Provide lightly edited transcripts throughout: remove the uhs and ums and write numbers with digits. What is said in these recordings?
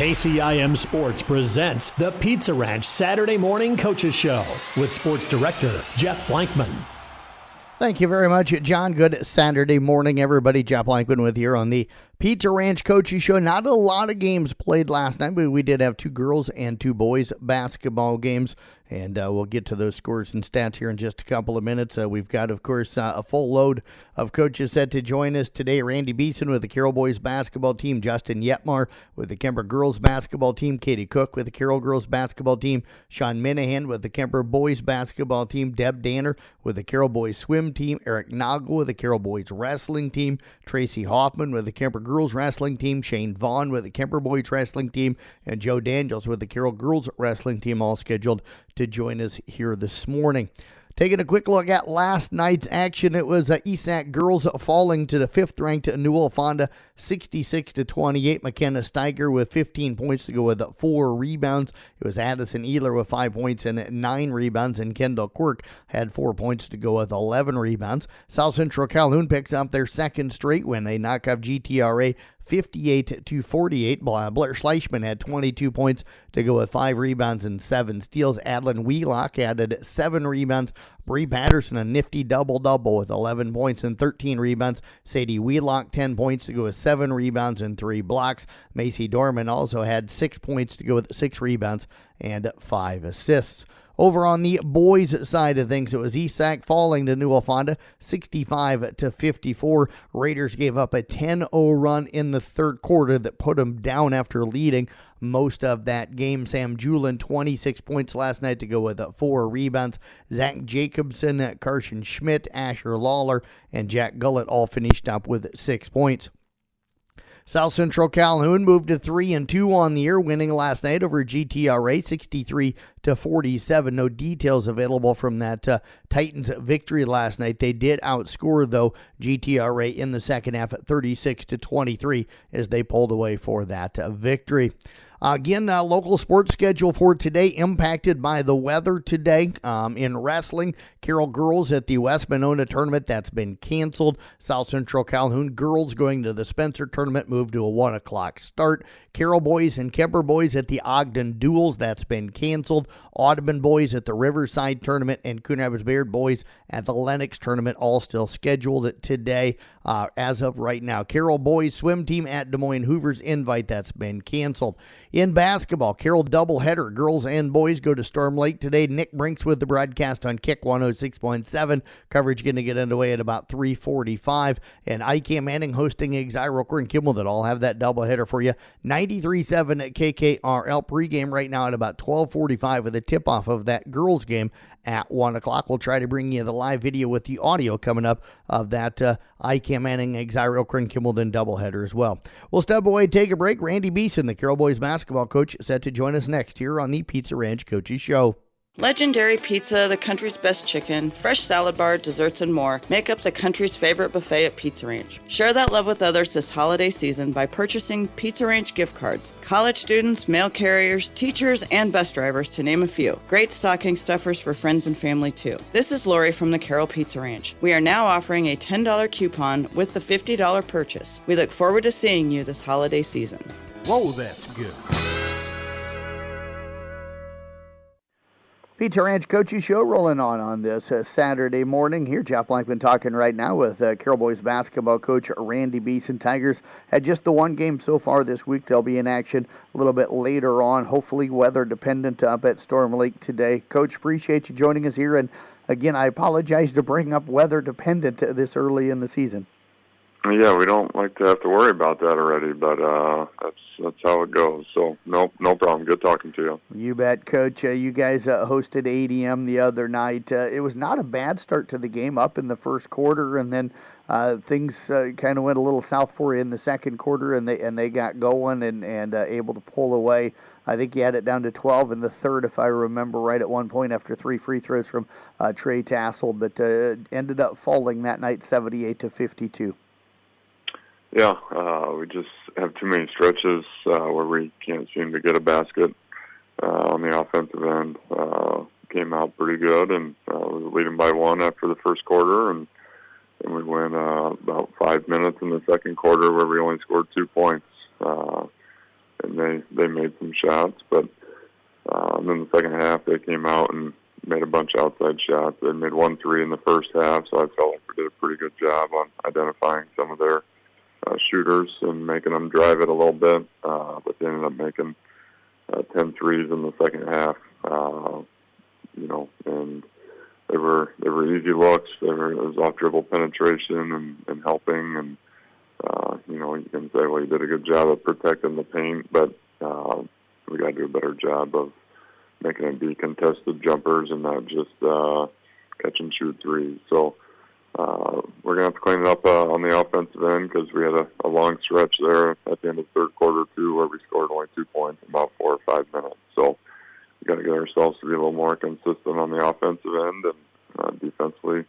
KCIM Sports presents the Pizza Ranch Saturday Morning Coaches Show with Sports Director Jeff Blankman. Thank you very much, John. Good Saturday morning, everybody. Jeff Blankman with you on the Pizza Ranch Coaches Show. Not a lot of games played last night, but we did have 2 girls and 2 boys basketball games, and we'll get to those scores and stats here in just a couple of minutes. We've got, of course, a full load of coaches set to join us today. Randy Beeson with the Carroll boys basketball team, Justin Yetmar with the Kemper girls basketball team, Katie Cook with the Carroll girls basketball team, Sean Minahan with the Kemper boys basketball team, Deb Danner with the Carroll boys swim team, Eric Nagel with the Carroll boys wrestling team, Tracy Hoffman with the Kemper girls wrestling team, Shane Vaughn with the Kemper boys wrestling team, and Joe Daniels with the Carroll girls wrestling team, all scheduled to join us here this morning. Taking a quick look at last night's action, it was ESAC girls falling to the 5th-ranked Newell Fonda, 66-28. McKenna Steiger with 15 points to go with 4 rebounds. It was Addison Ehler with 5 points and 9 rebounds, and Kendall Quirk had 4 points to go with 11 rebounds. South Central Calhoun picks up their second straight win. They knock off GTRA 58-48. Blair Schleichman had 22 points to go with 5 rebounds and 7 steals. Adlin Wheelock added 7 rebounds. Bree Patterson, a nifty double-double with 11 points and 13 rebounds. Sadie Wheelock, 10 points to go with 7 rebounds and 3 blocks. Macy Dorman also had 6 points to go with 6 rebounds and 5 assists. Over on the boys' side of things, it was ESAC falling to Newell Fonda, 65-54. Raiders gave up a 10-0 run in the third quarter that put them down after leading most of that game. Sam Julin, 26 points last night to go with 4 rebounds. Zach Jacobson, Carson Schmidt, Asher Lawler, and Jack Gullett all finished up with 6 points. South Central Calhoun moved to 3-2 on the year, winning last night over GTRA 63-47. No details available from that Titans victory last night. They did outscore, though, GTRA in the second half at 36-23 as they pulled away for that victory. Again, local sports schedule for today impacted by the weather today. In wrestling, Carroll girls at the West Monona tournament, that's been canceled. South Central Calhoun girls going to the Spencer tournament moved to a 1 o'clock start. Carroll boys and Kemper boys at the Ogden duels, that's been canceled. Audubon boys at the Riverside tournament and Coon Rapids Bayard boys at the Lennox tournament, all still scheduled today as of right now. Carroll boys swim team at Des Moines Hoover's Invite, that's been canceled. In basketball, Carroll doubleheader. Girls and boys go to Storm Lake today. Nick Brinks with the broadcast on Kick 106.7. Coverage going to get underway at about 3:45. And ICAM Manning hosting Exira and Kimmel that all have that doubleheader for you. 93.7 at KKRL pregame right now at about 12:45 with a tip-off of that girls game at 1 o'clock. We'll try to bring you the live video with the audio coming up of that ICAM Manning Exira and Kimmel doubleheader as well. We'll step away, take a break. Randy Beeson, the Carroll boys basketball coach, set to join us next here on the Pizza Ranch Coaches Show. Legendary Pizza, the country's best chicken, fresh salad bar, desserts, and more make up the country's favorite buffet at Pizza Ranch. Share that love with others this holiday season by purchasing Pizza Ranch gift cards. College students, mail carriers, teachers, and bus drivers, to name a few. Great stocking stuffers for friends and family, too. This is Lori from the Carroll Pizza Ranch. We are now offering a $10 coupon with the $50 purchase. We look forward to seeing you this holiday season. Whoa, that's good. Pizza Ranch Coaches Show rolling on this Saturday morning here. Jeff Blankman talking right now with Carroll boys basketball coach Randy Beeson. Tigers had just the one game so far this week. They'll be in action a little bit later on, hopefully weather dependent up at Storm Lake today. Coach, appreciate you joining us here. And again, I apologize to bring up weather dependent this early in the season. Yeah, we don't like to have to worry about that already, but that's how it goes. So no problem. Good talking to you. You bet, Coach. You guys hosted ADM the other night. It was not a bad start to the game, up in the first quarter, and then things kind of went a little south for you in the second quarter, and they got going and able to pull away. I think you had it down to 12 in the third, if I remember right, at one point after 3 free throws from Trey Tassel, but ended up falling that night 78-52. Yeah, we just have too many stretches where we can't seem to get a basket on the offensive end. Came out pretty good, and we were leading by 1 after the first quarter, and we went about 5 minutes in the second quarter where we only scored 2 points. And they made some shots, but then the second half they came out and made a bunch of outside shots. They made 1 3 in the first half, so I felt like we did a pretty good job on identifying some of their shooters and making them drive it a little bit. But they ended up making 10 threes in the second half, and they were easy looks. It was off dribble penetration and helping, and you can say, well, you did a good job of protecting the paint, but we got to do a better job of making it be contested jumpers and not just catch and shoot threes. So we're going to have to clean it up on the offensive end, because we had a long stretch there at the end of the third quarter, too, where we scored only 2 points in about 4 or 5 minutes. So we got to get ourselves to be a little more consistent on the offensive end, and defensively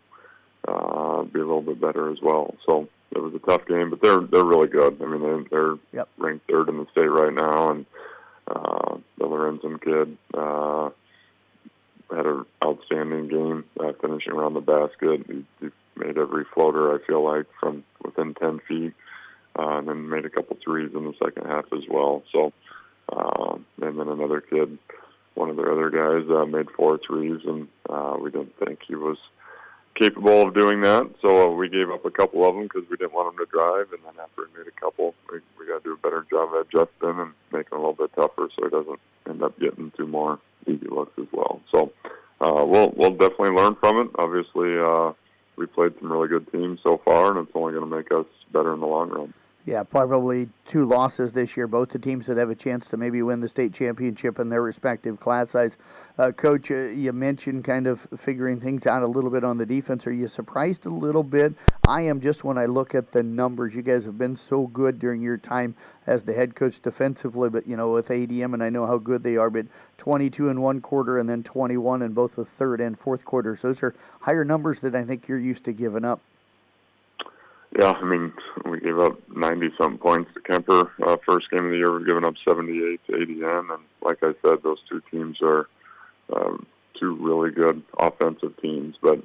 be a little bit better as well. So it was a tough game, but they're really good. I mean, they're ranked 3rd in the state right now, and the Lorenzen kid had an outstanding game, finishing around the basket. He made every floater, I feel like, from within 10 feet, and then made a couple threes in the second half as well. So, and then another kid, one of their other guys, made 4 threes, and we didn't think he was capable of doing that, so we gave up a couple of them because we didn't want him to drive, and then after he made a couple, we got to do a better job of adjusting and making it a little bit tougher so he doesn't end up getting 2 more easy looks as well. So we'll definitely learn from it. Obviously, we played some really good teams so far, and it's only going to make us better in the long run. Yeah, probably 2 losses this year, both the teams that have a chance to maybe win the state championship in their respective class size. Coach, you mentioned kind of figuring things out a little bit on the defense. Are you surprised a little bit? I am, just when I look at the numbers. You guys have been so good during your time as the head coach defensively, but, with ADM, and I know how good they are, but 22 in 1 quarter and then 21 in both the third and fourth quarters. Those are higher numbers than I think you're used to giving up. Yeah, I mean, we gave up 90-something points to Kemper. First game of the year, we've given up 78 to ADM. And like I said, those 2 teams are 2 really good offensive teams. But,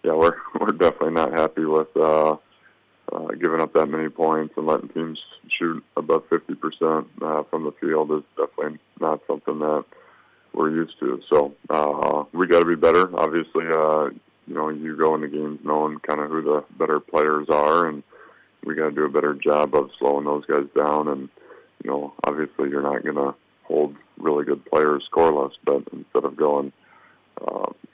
we're definitely not happy with giving up that many points, and letting teams shoot above 50% from the field is definitely not something that we're used to. So we got to be better. Obviously, you go into games knowing kind of who the better players are, and we got to do a better job of slowing those guys down. And, obviously you're not going to hold really good players scoreless, but instead of going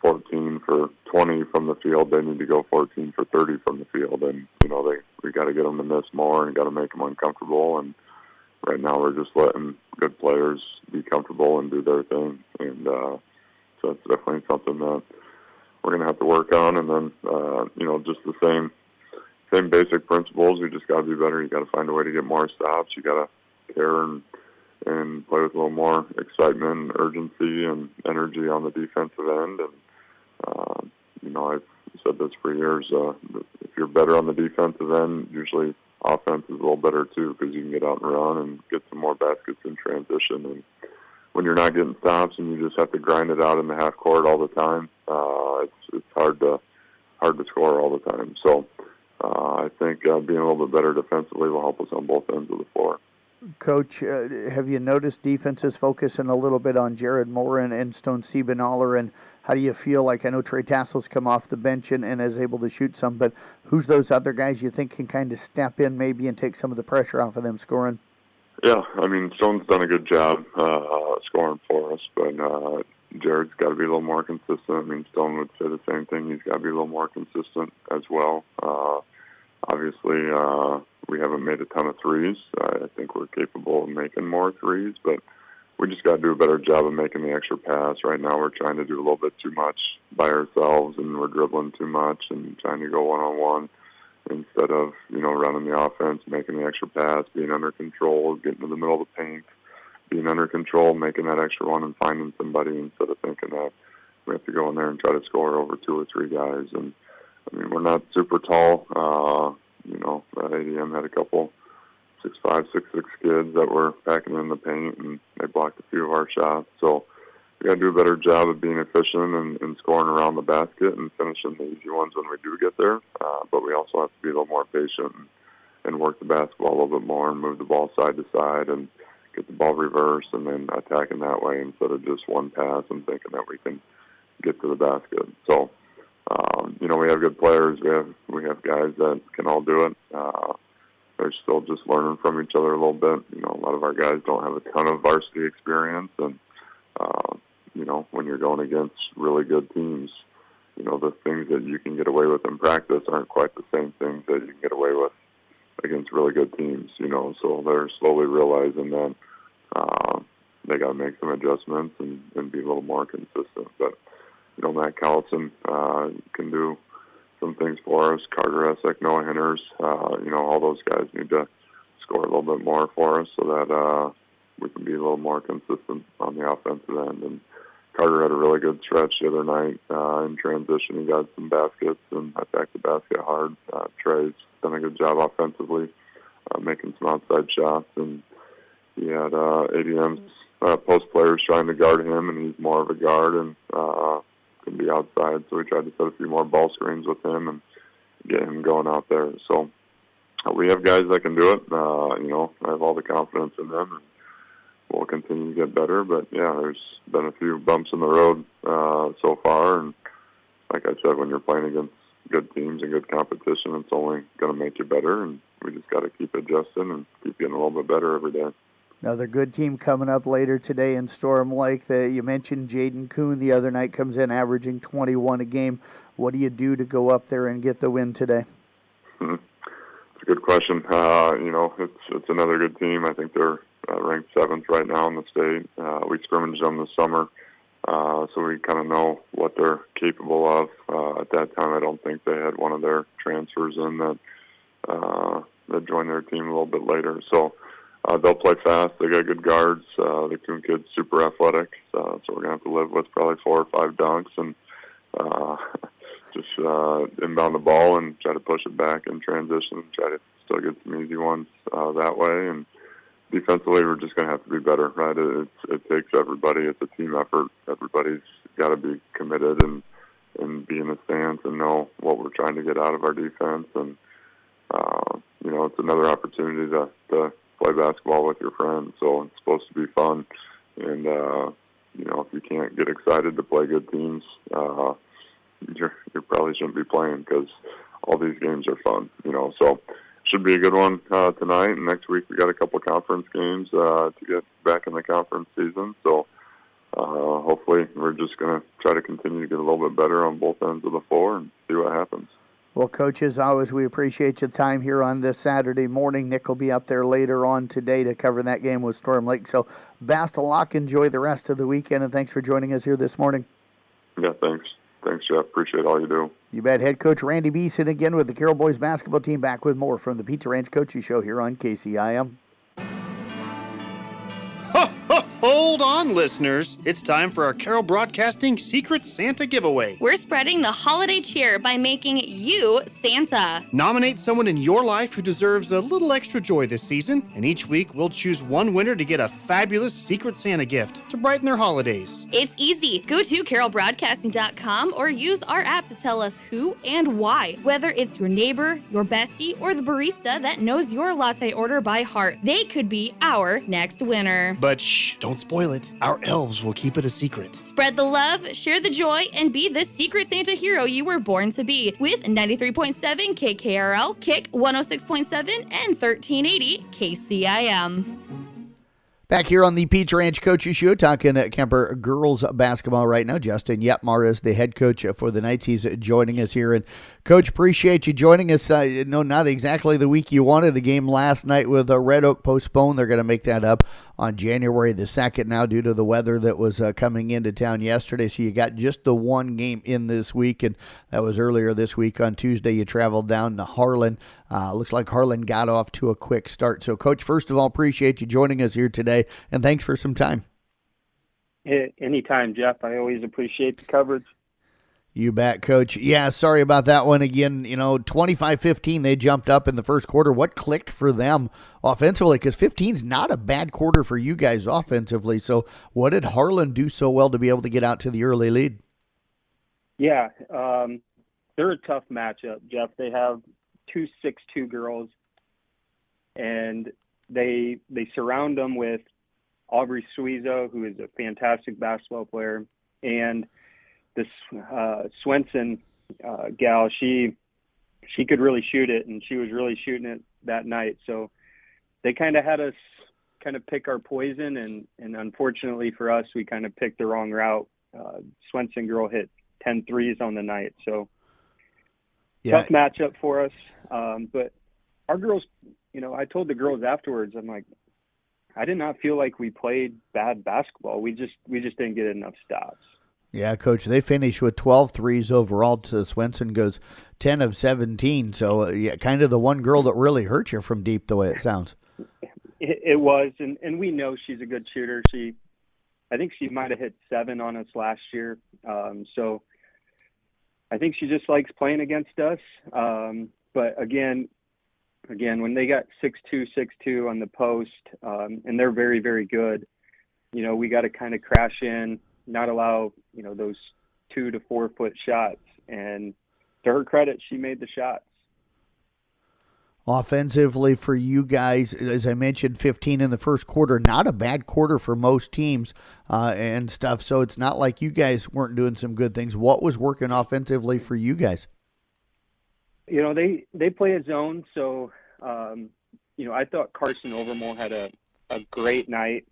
14 for 20 from the field, they need to go 14 for 30 from the field. And, we got to get them to miss more and got to make them uncomfortable. And right now we're just letting good players be comfortable and do their thing. And so it's definitely something that we're going to have to work on. And then, just the same basic principles. We just got to be better. You got to find a way to get more stops. You got to care and play with a little more excitement and urgency and energy on the defensive end. And, I've said this for years. If you're better on the defensive end, usually offense is a little better too, because you can get out and run and get some more baskets in transition. And when you're not getting stops and you just have to grind it out in the half court all the time, it's hard to score all the time. So I think being a little bit better defensively will help us on both ends of the floor. Coach, have you noticed defenses focusing a little bit on Jared Moore and Stone Siebenaller, and how do you feel like, I know Trey Tassel's come off the bench and is able to shoot some, but who's those other guys you think can kind of step in maybe and take some of the pressure off of them scoring? Yeah, I mean, Stone's done a good job scoring for us, but Jared's got to be a little more consistent. I mean, Stone would say the same thing. He's got to be a little more consistent as well. Obviously, we haven't made a ton of threes. I think we're capable of making more threes, but we just got to do a better job of making the extra pass. Right now we're trying to do a little bit too much by ourselves, and we're dribbling too much and trying to go one-on-one instead of, running the offense, making the extra pass, being under control, getting to the middle of the paint, being under control, making that extra one and finding somebody instead of thinking that we have to go in there and try to score over 2 or 3 guys. And, I mean, we're not super tall. ADM had a couple 6'5", 6'6" kids that were packing in the paint, and they blocked a few of our shots. So we got to do a better job of being efficient and scoring around the basket and finishing the easy ones when we do get there. But we also have to be a little more patient and work the basketball a little bit more and move the ball side to side and get the ball reversed and then attacking that way instead of just one pass and thinking that we can get to the basket. So, we have good players. We have guys that can all do it. They're still just learning from each other a little bit. A lot of our guys don't have a ton of varsity experience, and when you're going against really good teams, the things that you can get away with in practice aren't quite the same things that you can get away with against really good teams. So they're slowly realizing that they got to make some adjustments and be a little more consistent. But Matt Callison can do some things for us. Carter Essick, Noah Henners, all those guys need to score a little bit more for us so that we can be a little more consistent on the offensive end. And Carter had a really good stretch the other night in transition. He got some baskets and attacked the basket hard. Trey's done a good job offensively, making some outside shots. And he had ADM's post players trying to guard him, and he's more of a guard and can be outside. So we tried to set a few more ball screens with him and get him going out there. So we have guys that can do it. I have all the confidence in them, and we'll continue to get better. But, there's been a few bumps in the road so far. And like I said, when you're playing against good teams and good competition, it's only going to make you better. And we just got to keep adjusting and keep getting a little bit better every day. Another good team coming up later today in Storm Lake. You mentioned Jaden Kuhn the other night, comes in averaging 21 a game. What do you do to go up there and get the win today? It's a good question. It's another good team. I think they're ranked 7th right now in the state. We scrimmaged them this summer, so we kind of know what they're capable of. At that time, I don't think they had one of their transfers in that joined their team a little bit later. So they'll play fast. They got good guards. The Kuhn kid's super athletic, so we're going to have to live with probably 4 or 5 dunks and just inbound the ball and try to push it back in transition and try to still get some easy ones that way. And defensively, we're just going to have to be better, right? It takes everybody. It's a team effort. Everybody's got to be committed and be in the stance and know what we're trying to get out of our defense. And, it's another opportunity to play basketball with your friends. So it's supposed to be fun. And, if you can't get excited to play good teams, you probably shouldn't be playing because all these games are fun, So should be a good one tonight. And next week we got a couple conference games to get back in the conference season. So hopefully we're just going to try to continue to get a little bit better on both ends of the floor and see what happens. Well, Coach, as always, we appreciate your time here on this Saturday morning. Nick will be up there later on today to cover that game with Storm Lake. So best of luck. Enjoy the rest of the weekend, and thanks for joining us here this morning. Yeah, thanks. Thanks, Jeff. Appreciate all you do. You bet. Head coach Randy Beeson again with the Carroll boys basketball team, back with more from the Pizza Ranch Coaches Show here on KCIM. Hold on, listeners. It's time for our Carroll Broadcasting Secret Santa giveaway. We're spreading the holiday cheer by making you Santa. Nominate someone in your life who deserves a little extra joy this season, and each week we'll choose one winner to get a fabulous Secret Santa gift to brighten their holidays. It's easy. Go to carrollbroadcasting.com or use our app to tell us who and why. Whether it's your neighbor, your bestie, or the barista that knows your latte order by heart, they could be our next winner. But shh, don't spoil it. Our elves will keep it a secret. Spread the love, share the joy, and be the Secret Santa hero you were born to be with 93.7 KKRL, Kick 106.7, and 1380 KCIM. Back here on the Pizza Ranch Coaches Show, talking Kemper girls basketball right now. Justin Yetmar is the head coach for the Knights. He's joining us here. And, Coach, appreciate you joining us. No, not exactly the week you wanted. The game last night with Red Oak postponed. They're going to make that up on January the 2nd now due to the weather that was coming into town yesterday. So you got just the one game in this week, and that was earlier this week on Tuesday. You traveled down to Harlan. Looks like Harlan got off to a quick start. So, Coach, first of all, appreciate you joining us here today, and thanks for some time. Anytime, Jeff. I always appreciate the coverage. You bet, Coach. Yeah, sorry about that one again. 25-15, they jumped up in the first quarter. What clicked for them offensively? Because 15's not a bad quarter for you guys offensively. So what did Harlan do so well to be able to get out to the early lead? Yeah, they're a tough matchup, Jeff. They have 2 6'2" girls, and they surround them with Aubrey Suizo, who is a fantastic basketball player, and this Swenson gal. She could really shoot it, and she was really shooting it that night. So they kind of had us kind of pick our poison, and unfortunately for us, we kind of picked the wrong route. Swenson girl hit 10 threes on the night, so tough matchup for us. But our girls, I told the girls afterwards, I'm like, I did not feel like we played bad basketball. We just didn't get enough stops. Yeah, Coach, they finished with 12 threes overall. Swenson goes 10 of 17. So, kind of the one girl that really hurt you from deep, the way it sounds. It was, and we know she's a good shooter. I think she might have hit 7 on us last year. So I think she just likes playing against us. But again, when they got 6'2", 6'2" on the post, and they're very, very good, we got to kind of crash in, not allow, those 2 to 4 foot shots. And to her credit, she made the shots. Offensively for you guys, as I mentioned, 15 in the first quarter, not a bad quarter for most teams and stuff. So it's not like you guys weren't doing some good things. What was working offensively for you guys? They play a zone. So, I thought Carson Overmore had a great night.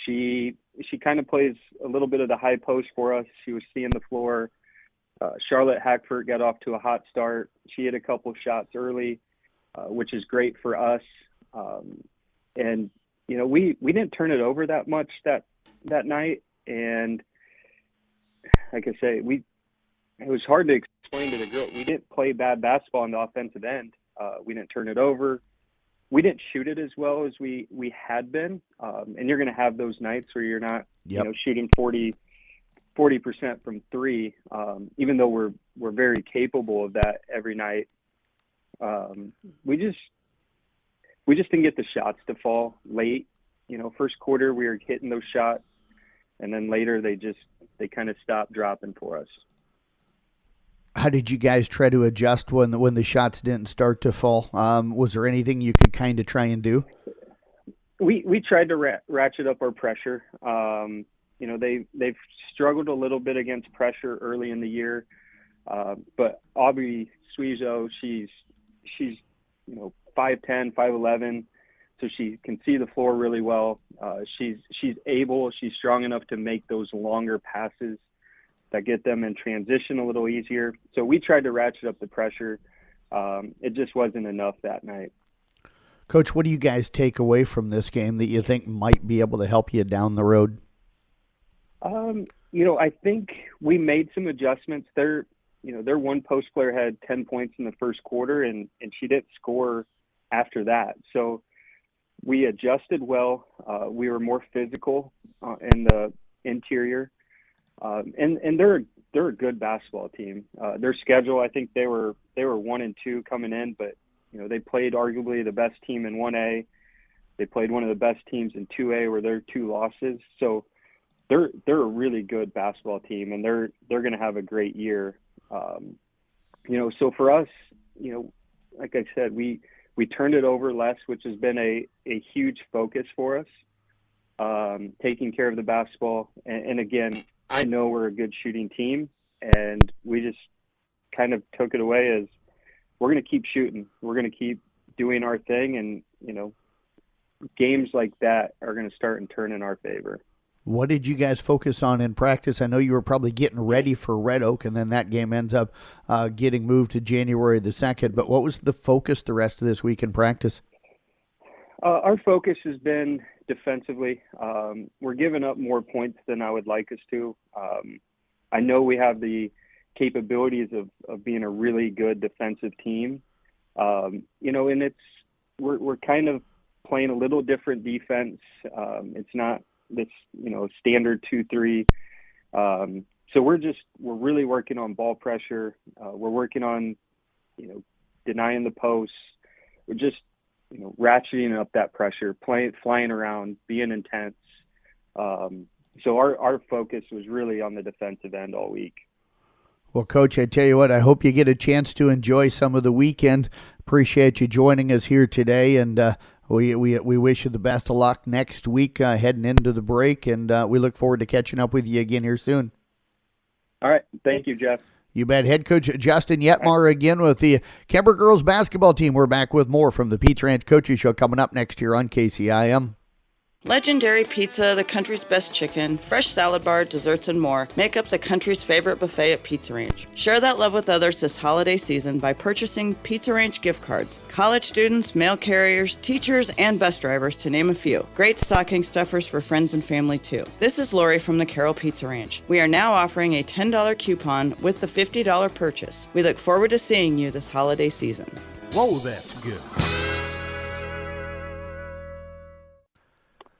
She kind of plays a little bit of the high post for us. She was seeing the floor. Charlotte Hackford got off to a hot start. She hit a couple shots early. Which is great for us. And, we didn't turn it over that much that night. And like I say, it was hard to explain to the girl. We didn't play bad basketball on the offensive end. We didn't turn it over. We didn't shoot it as well as we had been. And you're going to have those nights where you're not, shooting 40% from 3, even though we're very capable of that every night. We just didn't get the shots to fall late. First quarter we were hitting those shots, and then later they kind of stopped dropping for us. How did you guys try to adjust when the shots didn't start to fall? Was there anything you could kind of try and do? We tried to ratchet up our pressure. They've struggled a little bit against pressure early in the year, but Aubrey Suizo, she's 5'10", 5'11", so she can see the floor really well. She's strong enough to make those longer passes that get them in transition a little easier. So we tried to ratchet up the pressure. It just wasn't enough that night. Coach, what do you guys take away from this game that you think might be able to help you down the road? I think we made some adjustments. Their one post player had 10 points in the first quarter, and she didn't score after that. So we adjusted well. We were more physical in the interior. And they're a good basketball team. Their schedule, I think they were 1-2 coming in, but they played arguably the best team in 1A. They played one of the best teams in 2A, where they're 2 losses. So they're a really good basketball team, and they're going to have a great year. So for us, like I said, we turned it over less, which has been a huge focus for us, taking care of the basketball. And again, I know we're a good shooting team, and we just kind of took it away as we're going to keep shooting. We're going to keep doing our thing, and, games like that are going to start and turn in our favor. What did you guys focus on in practice? I know you were probably getting ready for Red Oak, and then that game ends up getting moved to January the 2nd. But what was the focus the rest of this week in practice? Our focus has been defensively. We're giving up more points than I would like us to. I know we have the capabilities of being a really good defensive team. And we're kind of playing a little different defense. It's not this, standard 2-3. So we're really working on ball pressure. We're working on, denying the posts. We're just, ratcheting up that pressure, flying around, being intense. So our focus was really on the defensive end all week. Well, Coach, I tell you what, I hope you get a chance to enjoy some of the weekend. Appreciate you joining us here today, and we wish you the best of luck next week heading into the break, and we look forward to catching up with you again here soon. All right. Thank you, Jeff. You bet. Head coach Justin Yetmar again with the Kemper girls basketball team. We're back with more from the Pizza Ranch Coaches Show coming up next year on KCIM. Legendary Pizza, the country's best chicken, fresh salad bar, desserts, and more make up the country's favorite buffet at Pizza Ranch. Share that love with others this holiday season by purchasing Pizza Ranch gift cards. College students, mail carriers, teachers, and bus drivers, to name a few. Great stocking stuffers for friends and family, too. This is Lori from the Carroll Pizza Ranch. We are now offering a $10 coupon with the $50 purchase. We look forward to seeing you this holiday season. Whoa, that's good.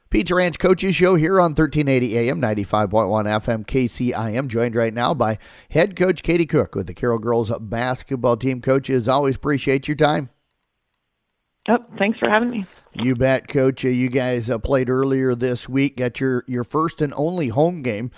Pizza Ranch Coaches Show here on 1380 AM, 95.1 FM, KCIM. Joined right now by head coach Katie Cook with the Carroll girls basketball team. Coach, as always, appreciate your time. Oh, thanks for having me. You bet, Coach. You guys played earlier this week, got your first and only home game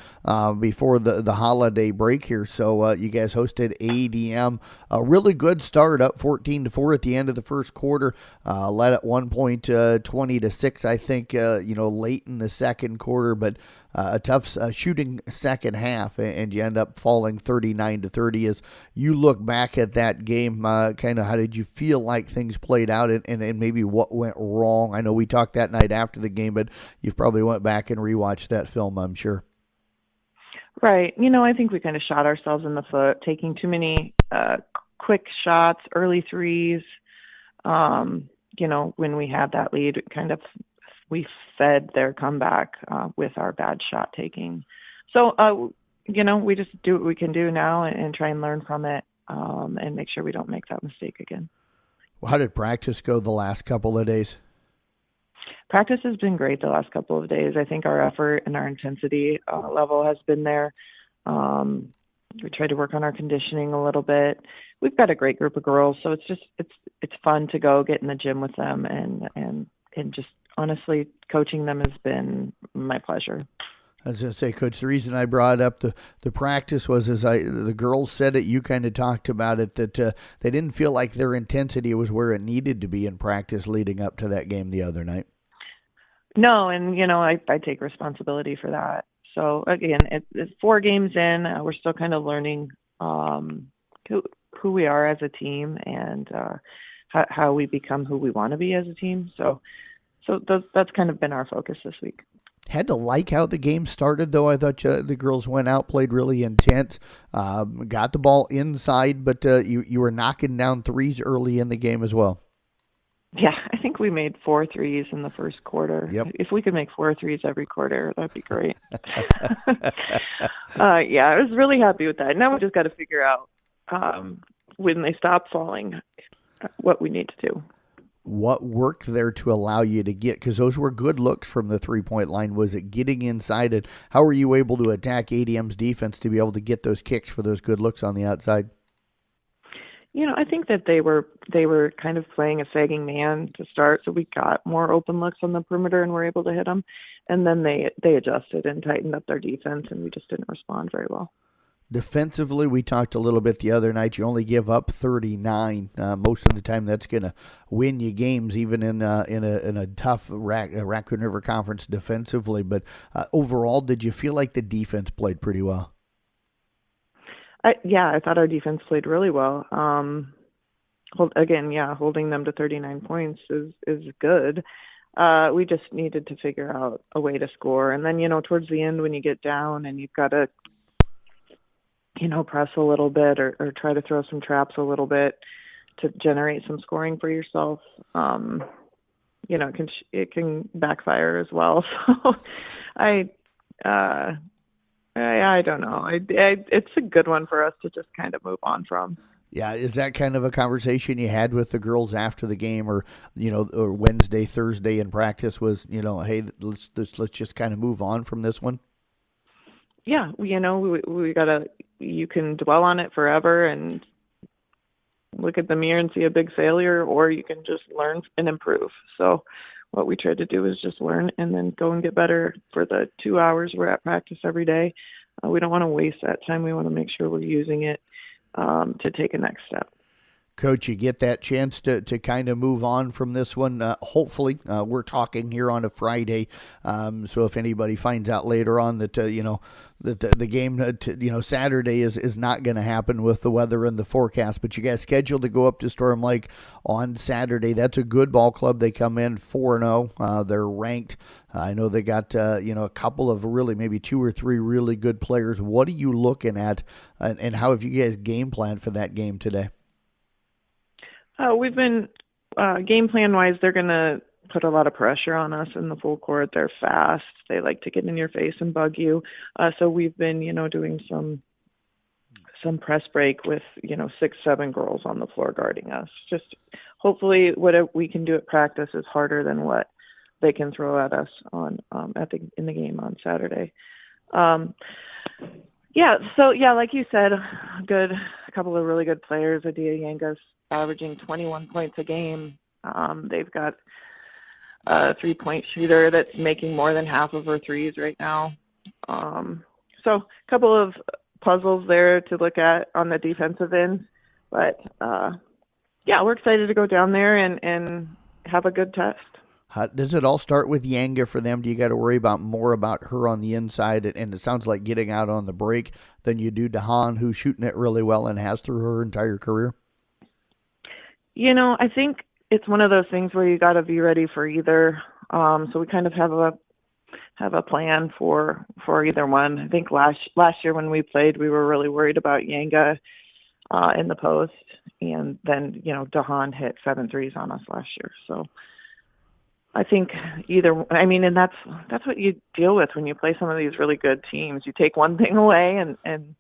before the holiday break here. So you guys hosted ADM. A really good start, up 14-4 at the end of the first quarter. Led at 1 point, 20-6, I think, late in the second quarter. But a tough shooting second half, and you end up falling 39-30. As you look back at that game, kind of how did you feel like things played out, and maybe what went wrong? I know we talked that night after the game, but you've probably went back and rewatched that film, I'm sure. Right. I think we kind of shot ourselves in the foot, taking too many quick shots, early threes. When we had that lead, we fed their comeback with our bad shot taking. So, we just do what we can do now and try and learn from it and make sure we don't make that mistake again. Well, how did practice go the last couple of days? Practice has been great the last couple of days. I think our effort and our intensity level has been there. We tried to work on our conditioning a little bit. We've got a great group of girls, so it's fun to go get in the gym with them and just honestly coaching them has been my pleasure. I was going to say, Coach, the reason I brought up the practice was the girls said it, you kind of talked about it, that they didn't feel like their intensity was where it needed to be in practice leading up to that game the other night. No, and, I take responsibility for that. So, again, it's 4 games in. We're still kind of learning who we are as a team and how we become who we want to be as a team. So that's kind of been our focus this week. Had to like how the game started, though. I thought the girls went out, played really intense, got the ball inside, but you were knocking down threes early in the game as well. Yeah, I think we made 4 threes in the first quarter. Yep. If we could make 4 threes every quarter, that'd be great. I was really happy with that. Now we just got to figure out when they stop falling what we need to do. What worked there to allow you to get, because those were good looks from the three-point line. Was it getting inside it? How were you able to attack ADM's defense to be able to get those kicks for those good looks on the outside? I think that they were kind of playing a sagging man to start, so we got more open looks on the perimeter and were able to hit them. And then they adjusted and tightened up their defense, and we just didn't respond very well. Defensively, we talked a little bit the other night. You only give up 39. Most of the time, that's going to win you games, even in a tough Raccoon River Conference defensively. But overall, did you feel like the defense played pretty well? I thought our defense played really well. Holding them to 39 points is good. We just needed to figure out a way to score. And then, towards the end when you get down and you've got to, press a little bit or try to throw some traps a little bit to generate some scoring for yourself, it can backfire as well. So I don't know. It's a good one for us to just kind of move on from. Yeah, is that kind of a conversation you had with the girls after the game, or or Wednesday, Thursday in practice? Was hey, let's just kind of move on from this one. Yeah, we gotta. You can dwell on it forever and look at the mirror and see a big failure, or you can just learn and improve. So what we tried to do is just learn and then go and get better for the 2 hours we're at practice every day. We don't want to waste that time. We want to make sure we're using it to take a next step. Coach, you get that chance to kind of move on from this one. Hopefully, we're talking here on a Friday, so if anybody finds out later on that that the game Saturday is not going to happen with the weather and the forecast, but you guys scheduled to go up to Storm Lake on Saturday. That's a good ball club. They come in 4-0. They're ranked. I know they got a couple of really maybe 2 or 3 really good players. What are you looking at, and how have you guys game planned for that game today? We've been, game plan-wise, they're going to put a lot of pressure on us in the full court. They're fast. They like to get in your face and bug you. So we've been, doing some press break with, 6-7 girls on the floor guarding us. Just hopefully what we can do at practice is harder than what they can throw at us on in the game on Saturday. Like you said, a couple of really good players. Adia Yanga's averaging 21 points a game. They've got a 3-point shooter that's making more than half of her threes right now. So a couple of puzzles there to look at on the defensive end. But, we're excited to go down there and have a good test. Does it all start with Yanga for them? Do you got to worry more about her on the inside? And it sounds like getting out on the break than you do Dahan, who's shooting it really well and has through her entire career? I think it's one of those things where you got to be ready for either. So we kind of have a plan for either one. I think last year when we played, we were really worried about Yanga in the post, and then Dahan hit 7 threes on us last year. So I think and that's what you deal with when you play some of these really good teams. You take one thing away and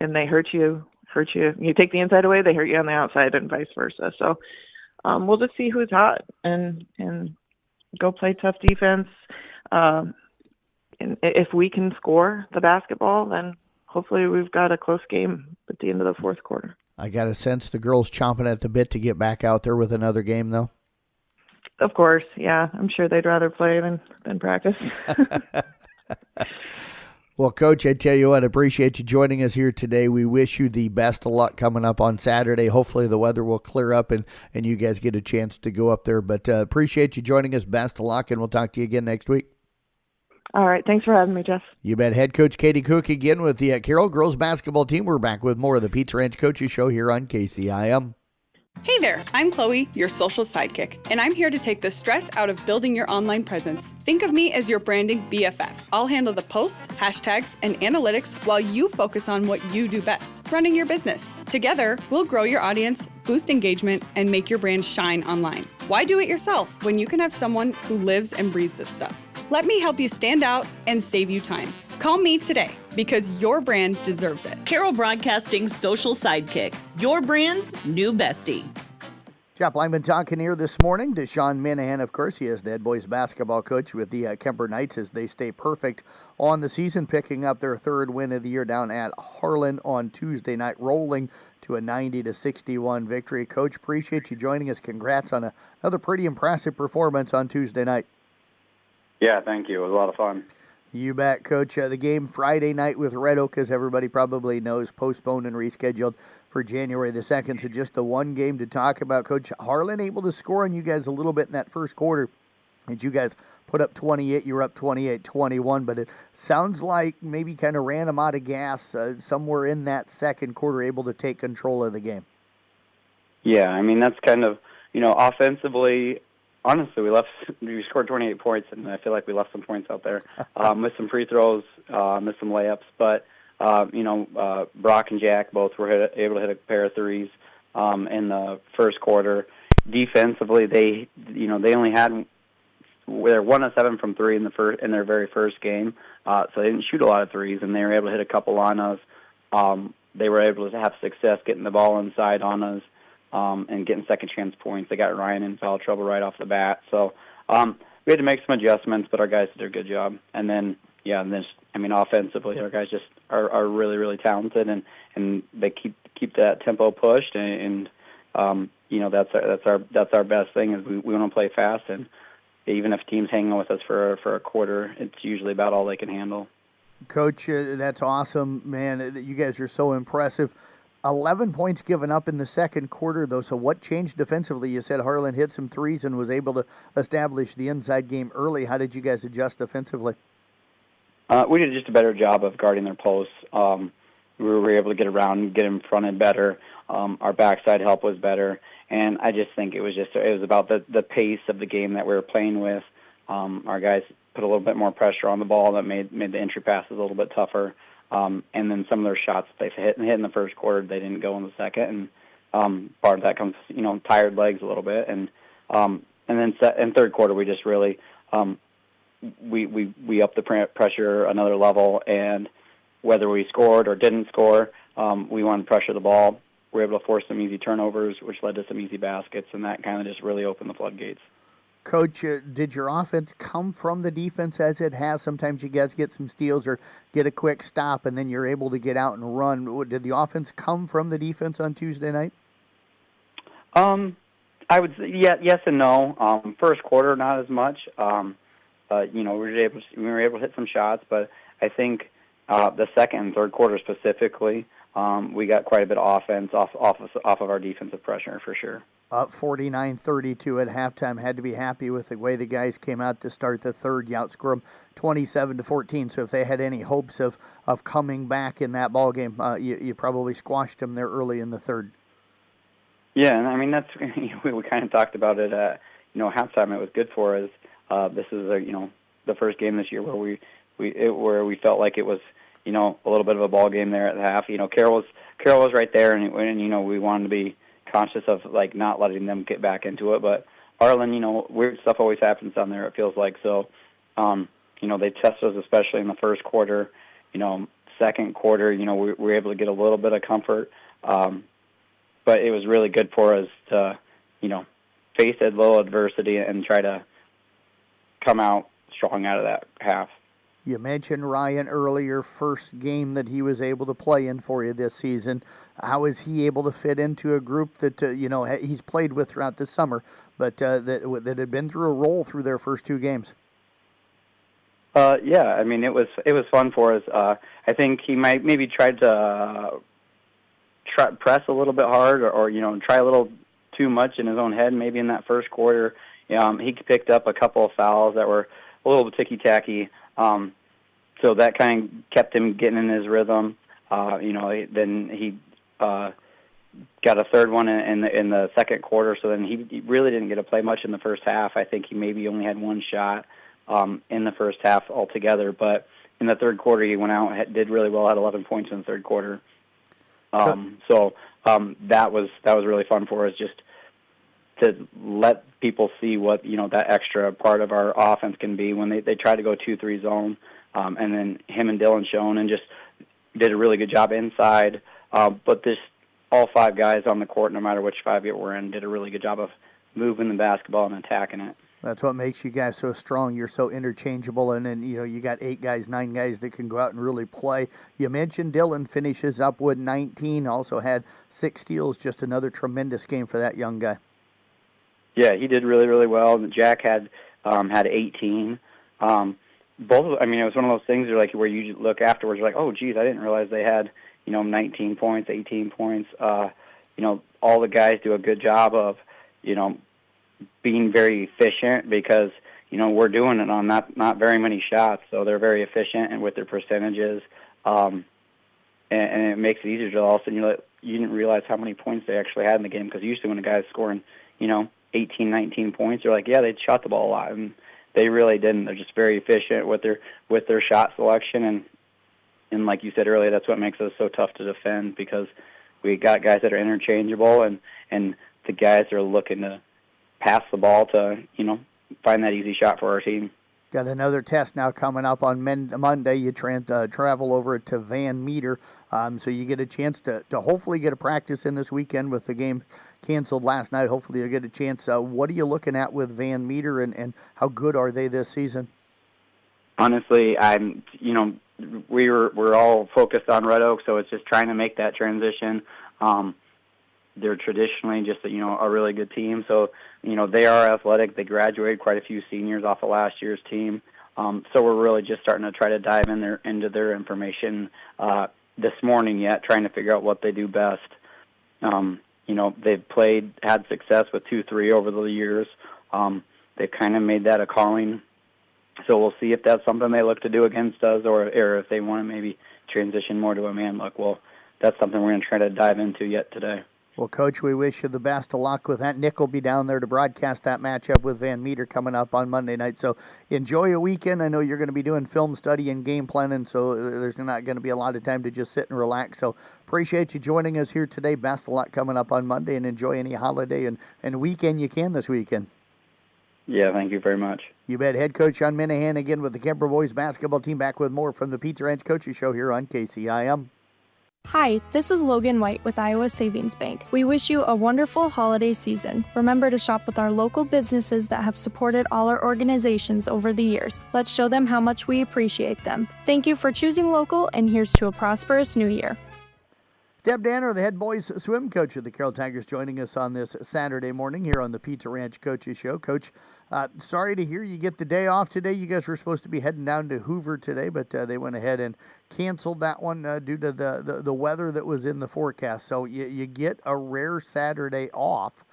they hurt you. You take the inside away, they hurt you on the outside, and vice versa. So we'll just see who's hot and go play tough defense. And if we can score the basketball, then hopefully we've got a close game at the end of the fourth quarter. I got a sense the girls chomping at the bit to get back out there with another game, though. Of course, yeah. I'm sure they'd rather play than practice. Well, Coach, I tell you what, I appreciate you joining us here today. We wish you the best of luck coming up on Saturday. Hopefully the weather will clear up and you guys get a chance to go up there. But appreciate you joining us. Best of luck, and we'll talk to you again next week. All right. Thanks for having me, Jeff. You bet. Head coach Katie Cook again with the Carroll girls basketball team. We're back with more of the Pizza Ranch Coaches Show here on KCIM. Hey there, I'm Chloe, your social sidekick, and I'm here to take the stress out of building your online presence. Think of me as your branding BFF. I'll handle the posts, hashtags, and analytics while you focus on what you do best, running your business. Together, we'll grow your audience, boost engagement, and make your brand shine online. Why do it yourself when you can have someone who lives and breathes this stuff? Let me help you stand out and save you time. Call me today because your brand deserves it. Carroll Broadcasting's social sidekick, your brand's new bestie. Jeff Lyman talking here this morning to Sean Minahan. Of course, he is the head boys basketball coach with the Kemper Knights as they stay perfect on the season, picking up their 3rd win of the year down at Harlan on Tuesday night, rolling to a 90-61 victory. Coach, appreciate you joining us. Congrats on another pretty impressive performance on Tuesday night. Yeah, thank you. It was a lot of fun. You bet, Coach. The game Friday night with Red Oak, as everybody probably knows, postponed and rescheduled for January the 2nd. So just the one game to talk about. Coach, Harlan able to score on you guys a little bit in that first quarter. And you guys put up 28. You were up 28-21. But it sounds like maybe kind of ran them out of gas somewhere in that second quarter, able to take control of the game. Yeah, I mean, that's kind of, offensively, honestly, we scored 28 points, and I feel like we left some points out there. Missed some free throws, missed some layups, but Brock and Jack both were able to hit a pair of threes in the first quarter. Defensively, they only had they're 1 of 7 from 3 in their very first game, so they didn't shoot a lot of threes, and they were able to hit a couple on us. They were able to have success getting the ball inside on us. And getting second chance points. They got Ryan in foul trouble right off the bat. So we had to make some adjustments, but our guys did a good job. And then, offensively, our guys just are really, really talented, and they keep that tempo pushed. And that's our best thing is we want to play fast. And even if teams hang on with us for a quarter, it's usually about all they can handle. Coach, that's awesome, man. You guys are so impressive. 11 points given up in the second quarter, though. So what changed defensively? You said Harlan hit some threes and was able to establish the inside game early. How did you guys adjust defensively? We did just a better job of guarding their posts. We were able to get around and get in front and better. Our backside help was better. And I just think it was about the pace of the game that we were playing with. Our guys put a little bit more pressure on the ball that made the entry passes a little bit tougher. And then some of their shots that they hit in the first quarter, they didn't go in the second. And part of that comes, tired legs a little bit. And then in third quarter, we just really we upped the pressure another level. And whether we scored or didn't score, we wanted to pressure the ball. We were able to force some easy turnovers, which led to some easy baskets, and that kind of just really opened the floodgates. Coach, did your offense come from the defense as it has? Sometimes you guys get some steals or get a quick stop, and then you're able to get out and run. Did the offense come from the defense on Tuesday night? I would say yes and no. First quarter, not as much. We were able to hit some shots, but I think the second and third quarter specifically, we got quite a bit of offense off of our defensive pressure for sure. Up 49-32 at halftime. Had to be happy with the way the guys came out to start the third. You outscored them 27-14. So if they had any hopes of coming back in that ball game, you probably squashed them there early in the third. Yeah, and I mean that's we kind of talked about it at halftime. It was good for us. This is the first game this year where we felt like it was a little bit of a ball game there at the half. Carroll was right there, and we wanted to be conscious of not letting them get back into it. But Harlan, weird stuff always happens down there. It feels like so. They tested us especially in the first quarter. Second quarter, we were able to get a little bit of comfort. But it was really good for us to, face a little adversity and try to come out strong out of that half. You mentioned Ryan earlier, first game that he was able to play in for you this season. How is he able to fit into a group that, he's played with throughout the summer, but that had been through a roll through their first two games? Yeah, I mean, it was fun for us. I think he might maybe tried to press a little bit hard or try a little too much in his own head maybe in that first quarter. He picked up a couple of fouls that were a little bit ticky-tacky. So that kind of kept him getting in his rhythm. Then he got a third one in the second quarter. So then he really didn't get to play much in the first half. I think he maybe only had one shot in the first half altogether. But in the third quarter, he went out, did really well, had 11 points in the third quarter. So that was really fun for us, just to let people see what that extra part of our offense can be when they try to go 2-3 zone, and then him and Dylan Schoen and just did a really good job inside. But all five guys on the court, no matter which five we're in, did a really good job of moving the basketball and attacking it. That's what makes you guys so strong. You're so interchangeable, and then you got 8 guys, 9 guys that can go out and really play. You mentioned Dylan finishes up with 19, also had 6 steals. Just another tremendous game for that young guy. Yeah, he did really, really well. Jack had 18. Both. It was one of those things where you look afterwards, you're like, oh, geez, I didn't realize they had 19 points, 18 points. All the guys do a good job of being very efficient because we're doing it on not very many shots, so they're very efficient and with their percentages, and it makes it easier to all of a sudden you didn't realize how many points they actually had in the game, because usually when a guy's scoring 18, 19 points, they're like, yeah, they shot the ball a lot, and they really didn't. They're just very efficient with their shot selection, and like you said earlier, that's what makes us so tough to defend, because we got guys that are interchangeable and the guys that are looking to pass the ball to, find that easy shot for our team. Got another test now coming up on Monday. You travel over to Van Meter, so you get a chance to hopefully get a practice in this weekend with the game canceled last night. Hopefully you'll get a chance. What are you looking at with Van Meter, and how good are they this season? Honestly, we're all focused on Red Oak, so it's just trying to make that transition. They're traditionally just a really good team, so they are athletic. They graduated quite a few seniors off of last year's team, so we're really just starting to try to dive into their information this morning yet, trying to figure out what they do best. They've had success with 2-3 over the years. They've kind of made that a calling. So we'll see if that's something they look to do against us, or if they want to maybe transition more to a man look. Well, that's something we're going to try to dive into yet today. Well, Coach, we wish you the best of luck with that. Nick will be down there to broadcast that matchup with Van Meter coming up on Monday night. So enjoy your weekend. I know you're going to be doing film study and game planning, so there's not going to be a lot of time to just sit and relax. So appreciate you joining us here today. Best of luck coming up on Monday, and enjoy any holiday and weekend you can this weekend. Yeah, thank you very much. You bet. Head coach Sean Minahan again with the Kemper Boys basketball team, back with more from the Pizza Ranch Coaches Show here on KCIM. Hi, this is Logan White with Iowa Savings Bank. We wish you a wonderful holiday season. Remember to shop with our local businesses that have supported all our organizations over the years. Let's show them how much we appreciate them. Thank you for choosing local, and here's to a prosperous new year. Deb Danner, the head boys swim coach of the Carroll Tigers, joining us on this Saturday morning here on the Pizza Ranch Coaches Show. Coach, sorry to hear you get the day off today. You guys were supposed to be heading down to Hoover today, but they went ahead and canceled that one due to the weather that was in the forecast. So you get a rare Saturday off,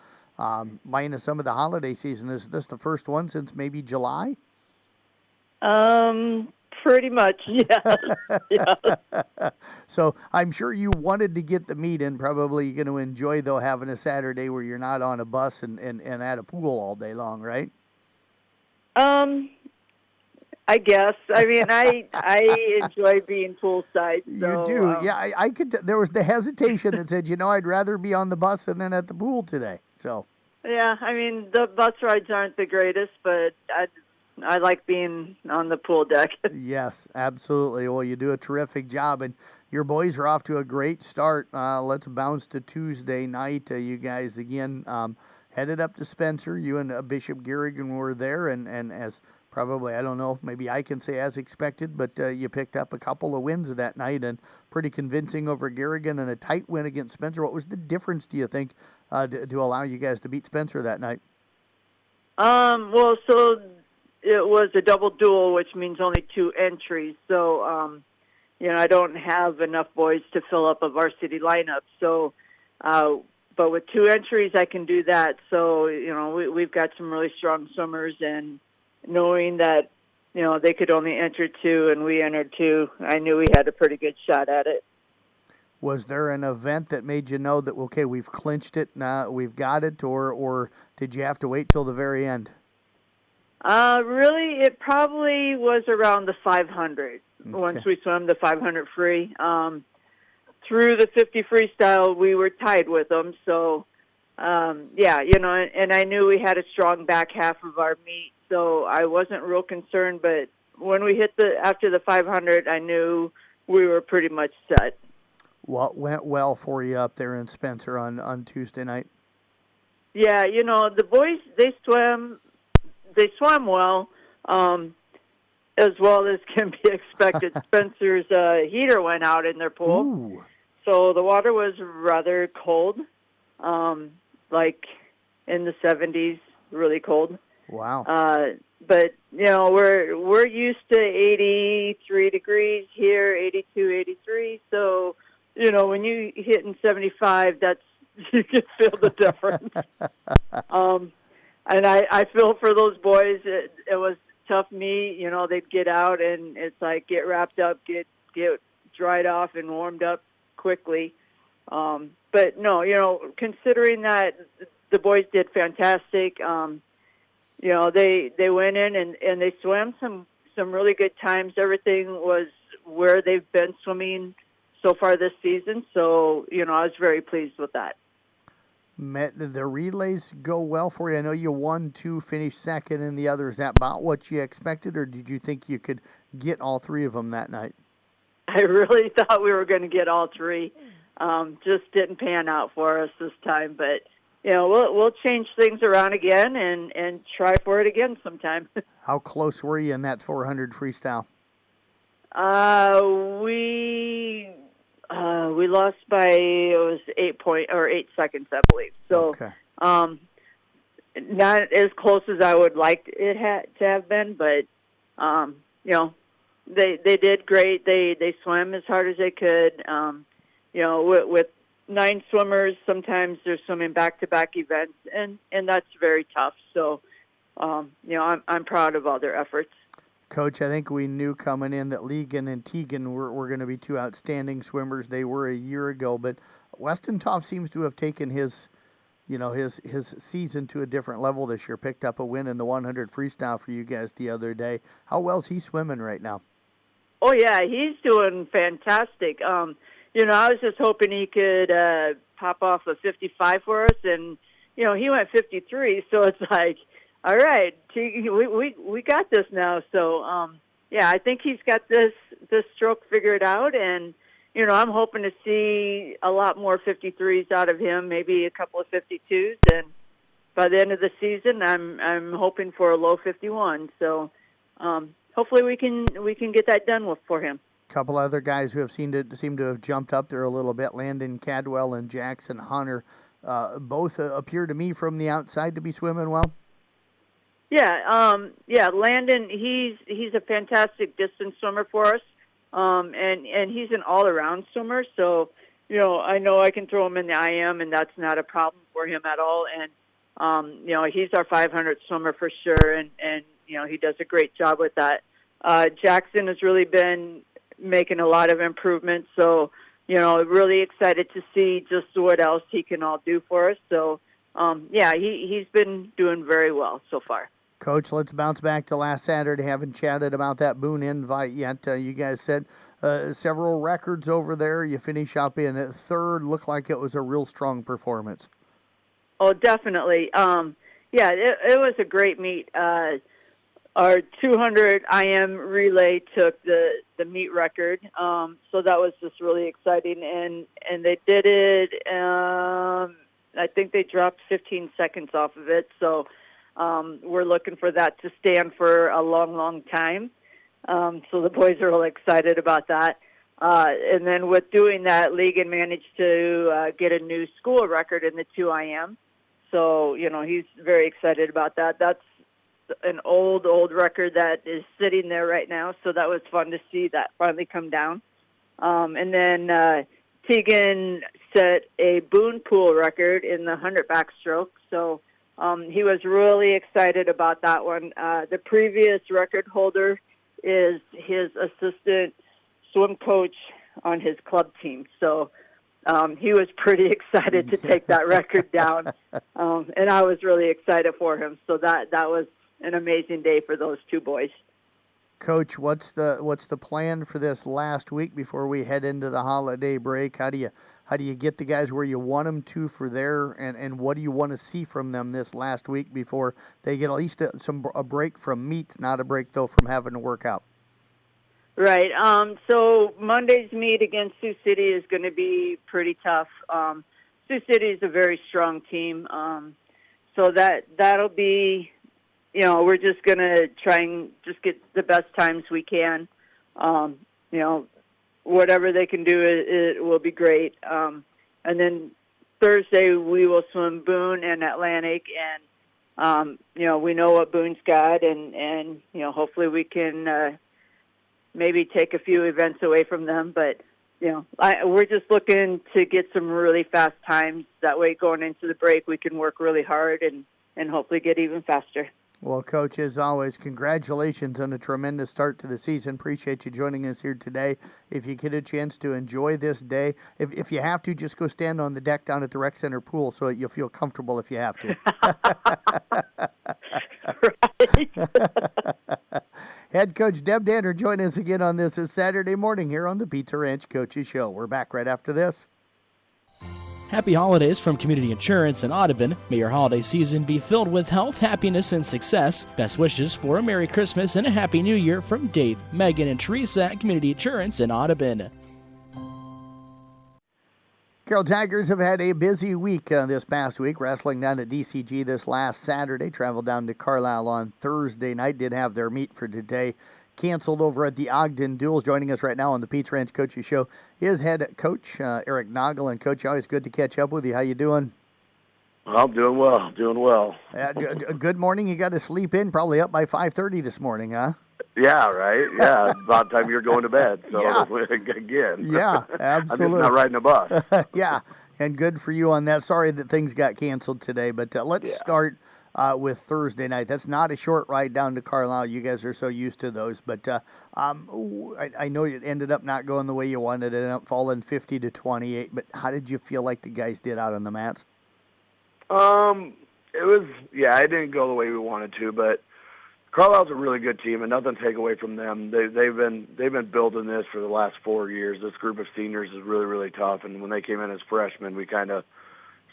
minus some of the holiday season. Is this the first one since maybe July? Pretty much, yeah. Yeah. So I'm sure you wanted to get the meet in. Probably you're going to enjoy, though, having a Saturday where you're not on a bus and at a pool all day long, right? I guess. I mean, I enjoy being poolside. So, you do, yeah. I could. There was the hesitation that said, I'd rather be on the bus than at the pool today. So. Yeah, I mean, the bus rides aren't the greatest, but I like being on the pool deck. Yes, absolutely. Well, you do a terrific job, and your boys are off to a great start. Let's bounce to Tuesday night. You guys, again, headed up to Spencer. You and Bishop Garrigan were there, and as probably, I don't know, maybe I can say as expected, but you picked up a couple of wins that night, and pretty convincing over Garrigan and a tight win against Spencer. What was the difference, do you think, to allow you guys to beat Spencer that night? Well, so it was a double duel, which means only 2 entries. So, I don't have enough boys to fill up a varsity lineup. So, but with 2 entries, I can do that. So, we've got some really strong swimmers, and knowing that, they could only enter 2 and we entered 2, I knew we had a pretty good shot at it. Was there an event that made you know that, okay, we've clinched it, now we've got it, or did you have to wait till the very end? Really, it probably was around the 500. Okay. Once we swam the 500 free. Through the 50 freestyle, we were tied with them. So, and I knew we had a strong back half of our meet, so I wasn't real concerned. But when we hit after the 500, I knew we were pretty much set. What went well for you up there in Spencer on Tuesday night? Yeah, the boys, they swam well as can be expected. Spencer's heater went out in their pool. Ooh. So the water was rather cold, like in the 70s, really cold. Wow. But, we're used to 83 degrees here, 82, 83. So, when you hit in 75, you can feel the difference. And I feel for those boys. It was tough meet. They'd get out, and it's like get wrapped up, get dried off, and warmed up quickly. But no, considering that the boys did fantastic. They went in and they swam some really good times. Everything was where they've been swimming so far this season. So I was very pleased with that. Did the relays go well for you? I know you won 2, finished second in the other. Is that about what you expected, or did you think you could get all 3 of them that night? I really thought we were going to get all 3. Just didn't pan out for us this time. But, we'll change things around again and try for it again sometime. How close were you in that 400 freestyle? We lost by, it was 8 seconds, I believe. So, okay. Not as close as I would like it to have been, but, they did great. They swam as hard as they could. With 9 swimmers, sometimes they're swimming back-to-back events, and that's very tough. So, I'm proud of all their efforts. Coach, I think we knew coming in that Legan and Tegan were going to be 2 outstanding swimmers. They were a year ago, but Weston Toff seems to have taken his season to a different level this year. Picked up a win in the 100 freestyle for you guys the other day. How well is he swimming right now? Oh yeah, he's doing fantastic. I was just hoping he could pop off a 55 for us, and he went 53. So it's like, all right, we got this now. So I think he's got this stroke figured out, and I'm hoping to see a lot more 53s out of him, maybe a couple of 52s, and by the end of the season, I'm hoping for a low 51. So hopefully we can get that done for him. A couple other guys who have seem to have jumped up there a little bit, Landon Cadwell and Jackson Hunter, both appear to me from the outside to be swimming well. Yeah, Landon, he's a fantastic distance swimmer for us, and he's an all-around swimmer. So, I know I can throw him in the IM, and that's not a problem for him at all. And he's our 500 swimmer for sure, and he does a great job with that. Jackson has really been making a lot of improvements, so really excited to see just what else he can all do for us. So, he's been doing very well so far. Coach, let's bounce back to last Saturday. Haven't chatted about that Boone invite yet. You guys set several records over there. You finish up in 3rd. Looked like it was a real strong performance. Oh, definitely. It was a great meet. Our 200 IM relay took the meet record, so that was just really exciting. And they did it. I think they dropped 15 seconds off of it. So. We're looking for that to stand for a long, long time. So the boys are all excited about that. And then with doing that, Legan managed to get a new school record in the 2 IM. So, he's very excited about that. That's an old record that is sitting there right now. So that was fun to see that finally come down. And then Tegan set a Boone Pool record in the 100 backstroke. So he was really excited about that one. The previous record holder is his assistant swim coach on his club team. So he was pretty excited to take that record down. And I was really excited for him. So that was an amazing day for those 2 boys. Coach, what's the plan for this last week before we head into the holiday break? How do you get the guys where you want them to for there, and what do you want to see from them this last week before they get at least a break from meets, not a break, though, from having to work out? Right. So Monday's meet against Sioux City is going to be pretty tough. Sioux City is a very strong team. So that'll be, we're just going to try and just get the best times we can. Whatever they can do, it will be great. And then Thursday we will swim Boone and Atlantic, and we know what Boone's got, and hopefully we can maybe take a few events away from them. But we're just looking to get some really fast times. That way, going into the break, we can work really hard and hopefully get even faster. Well, Coach, as always, congratulations on a tremendous start to the season. Appreciate you joining us here today. If you get a chance to enjoy this day, if you have to, just go stand on the deck down at the Rec Center pool so you'll feel comfortable if you have to. Right. Head Coach Deb Danner join us again on this Saturday morning here on the Pizza Ranch Coaches Show. We're back right after this. Happy holidays from Community Insurance in Audubon. May your holiday season be filled with health, happiness, and success. Best wishes for a Merry Christmas and a Happy New Year from Dave, Megan, and Teresa at Community Insurance in Audubon. Carroll Tigers have had a busy week this past week, wrestling down at DCG this last Saturday, traveled down to Carlisle on Thursday night, did have their meet for today. Canceled over at the Ogden Duels. Joining us right now on the Pizza Ranch Coaches Show is head coach Eric Noggle. And Coach, always good to catch up with you. How you doing? Well, doing well. Good morning. You got to sleep in, probably up by 5:30 this morning, huh? Yeah, right. Yeah, about time you're going to bed. So Yeah. again. Yeah, absolutely. I'm just not riding a bus. Yeah, and good for you on that. Sorry that things got canceled today, but let's start with Thursday night. That's not a short ride down to Carlisle. You guys are so used to those, but I know it ended up not going the way you wanted. It ended up falling 50-28. But how did you feel like the guys did out on the mats? It was, it didn't go the way we wanted to, but Carlisle's a really good team, and nothing to take away from them. They've been building this for the last 4 years. This group of seniors is really, really tough, and when they came in as freshmen, we kind of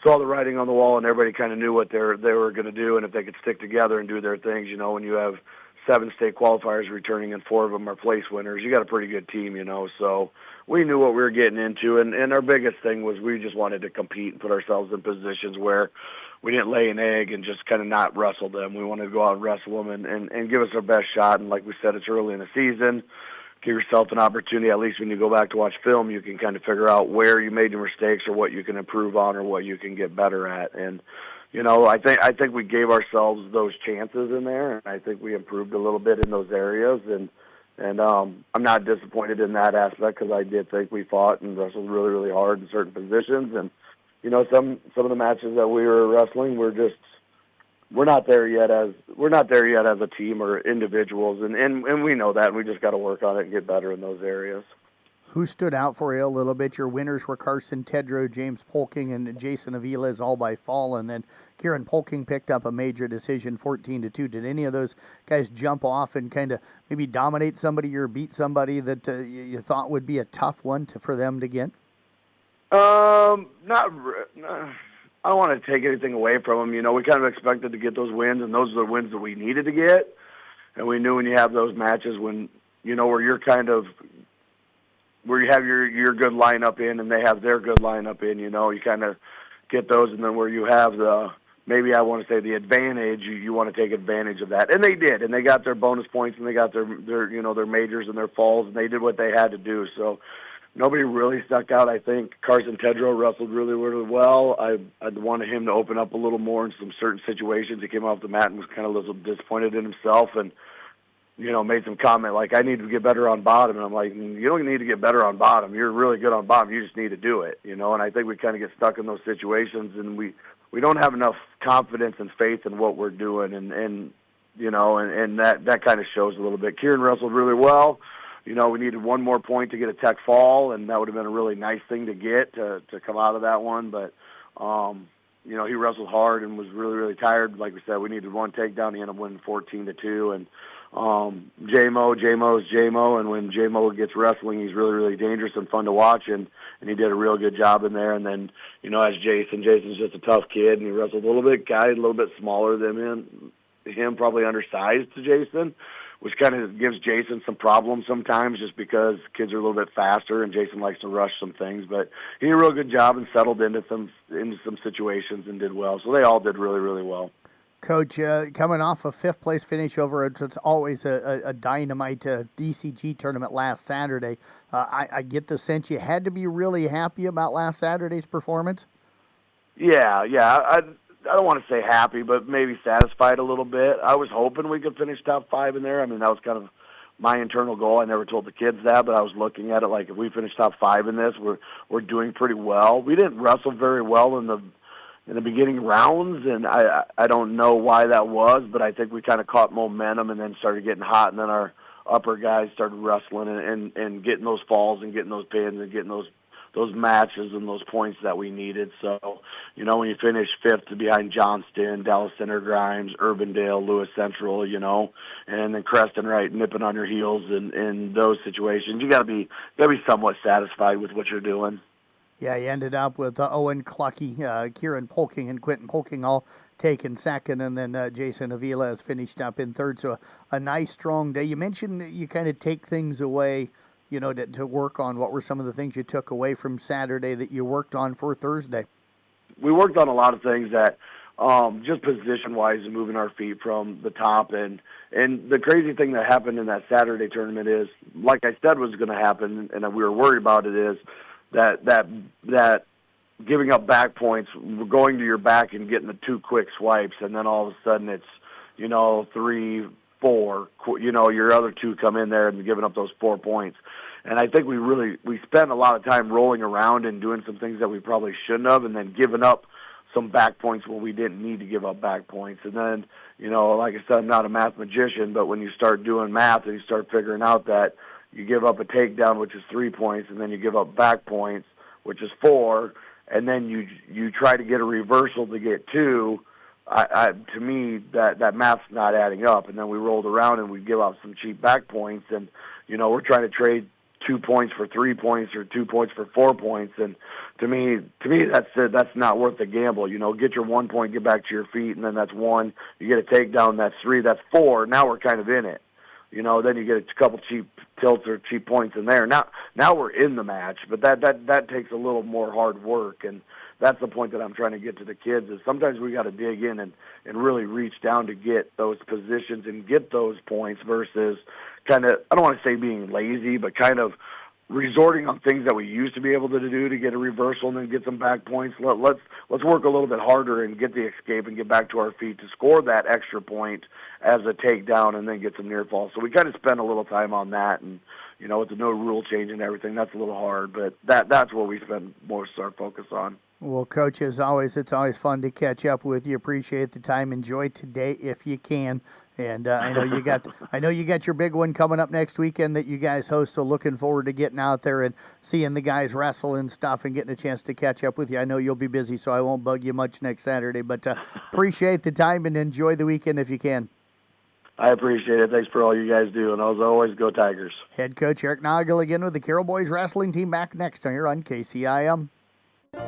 saw the writing on the wall, and everybody kind of knew what they were going to do, and if they could stick together and do their things, when you have 7 state qualifiers returning and 4 of them are place winners, you got a pretty good team, so we knew what we were getting into, and our biggest thing was we just wanted to compete and put ourselves in positions where we didn't lay an egg and just kind of not wrestle them. We wanted to go out and wrestle them and give us our best shot, and like we said, it's early in the season. Give yourself an opportunity, at least when you go back to watch film, you can kind of figure out where you made your mistakes or what you can improve on or what you can get better at. And, I think we gave ourselves those chances in there, and I think we improved a little bit in those areas. And I'm not disappointed in that aspect because I did think we fought and wrestled really, really hard in certain positions. And, some of the matches that we were wrestling we're not there yet as a team or individuals, and we know that, and we just got to work on it and get better in those areas. Who stood out for you a little bit? Your winners were Carson Tedrow, James Polking, and Jason Aviles all by fall, and then Kieran Polking picked up a major decision, 14-2. Did any of those guys jump off and kind of maybe dominate somebody or beat somebody that you thought would be a tough one for them to get? I don't want to take anything away from them. We kind of expected to get those wins, and those are the wins that we needed to get. And we knew when you have those matches when, where you're kind of, where you have your good lineup in and they have their good lineup in, you kind of get those. And then where you have maybe I want to say the advantage, you want to take advantage of that. And they did, and they got their bonus points and they got their majors and their falls, and they did what they had to do. So nobody really stuck out. I think Carson Tedrow wrestled really, really well. I wanted him to open up a little more in some certain situations. He came off the mat and was kind of a little disappointed in himself and, made some comment like, I need to get better on bottom. And I'm like, you don't need to get better on bottom. You're really good on bottom. You just need to do it, And I think we kind of get stuck in those situations, and we don't have enough confidence and faith in what we're doing. And that kind of shows a little bit. Kieran wrestled really well. We needed one more point to get a tech fall, and that would have been a really nice thing to get to come out of that one. But, he wrestled hard and was really, really tired. Like we said, we needed one takedown. He ended up winning 14-2. And J-Mo's J-Mo, and when J-Mo gets wrestling, he's really, really dangerous and fun to watch, and he did a real good job in there. And then, as Jason's just a tough kid, and he wrestled a little bit smaller than him, probably undersized to Jason, which kind of gives Jason some problems sometimes just because kids are a little bit faster and Jason likes to rush some things. But he did a real good job and settled into some situations and did well. So they all did really, really well. Coach, coming off a fifth-place finish over it's always a dynamite DCG tournament last Saturday. I get the sense you had to be really happy about last Saturday's performance? Yeah. I don't want to say happy, but maybe satisfied a little bit. I was hoping we could finish top 5 in there. I mean, that was kind of my internal goal. I never told the kids that, but I was looking at it like if we finish top 5 in this, we're doing pretty well. We didn't wrestle very well in the beginning rounds, and I don't know why that was, but I think we kind of caught momentum and then started getting hot, and then our upper guys started wrestling and getting those falls and getting those pins and getting those matches and those points that we needed. So, when you finish 5th behind Johnston, Dallas Center Grimes, Urbandale, Lewis Central, and then Creston Wright nipping on your heels in those situations, you gotta be somewhat satisfied with what you're doing. Yeah, you ended up with Owen Clucky, Kieran Polking, and Quentin Polking all taken second, and then Jason Avila has finished up in third. So a nice, strong day. You mentioned that you kind of take things away, to work on. What were some of the things you took away from Saturday that you worked on for Thursday? We worked on a lot of things that just position-wise and moving our feet from the top. And the crazy thing that happened in that Saturday tournament is, like I said was going to happen, and we were worried about it, is that giving up back points, going to your back and getting the 2 quick swipes, and then all of a sudden it's, 3, 4, your other 2 come in there and giving up those 4 points. And I think we spent a lot of time rolling around and doing some things that we probably shouldn't have, and then giving up some back points when we didn't need to give up back points. And then, like I said, I'm not a math magician, but when you start doing math and you start figuring out that you give up a takedown, which is 3 points, and then you give up back points, which is 4, and then you try to get a reversal to get 2, to me, that math's not adding up. And then we rolled around and we give out some cheap back points, and, we're trying to trade 2 points for 3 points or 2 points for 4 points. And to me, that's not worth the gamble. Get your 1 point, get back to your feet, and then that's 1. You get a takedown, that's 3, that's 4. Now we're kind of in it. Then you get a couple cheap tilts or cheap points in there. Now we're in the match, but that takes a little more hard work, and that's the point that I'm trying to get to the kids, is sometimes we got to dig in and really reach down to get those positions and get those points versus kind of, I don't want to say being lazy, but kind of resorting on things that we used to be able to do to get a reversal and then get some back points. Let's work a little bit harder and get the escape and get back to our feet to score that extra point as a takedown and then get some near fall. So we kind of spend a little time on that, and with the no rule change and everything, that's a little hard, but that's what we spend most of our focus on. Well, Coach, as always, it's always fun to catch up with you. Appreciate the time. Enjoy today if you can. And I know you got your big one coming up next weekend that you guys host. So looking forward to getting out there and seeing the guys wrestle and stuff and getting a chance to catch up with you. I know you'll be busy, so I won't bug you much next Saturday. But appreciate the time and enjoy the weekend if you can. I appreciate it. Thanks for all you guys do. And as always, go Tigers. Head coach Eric Nagel again with the Carroll Boys wrestling team back next here on KCIM.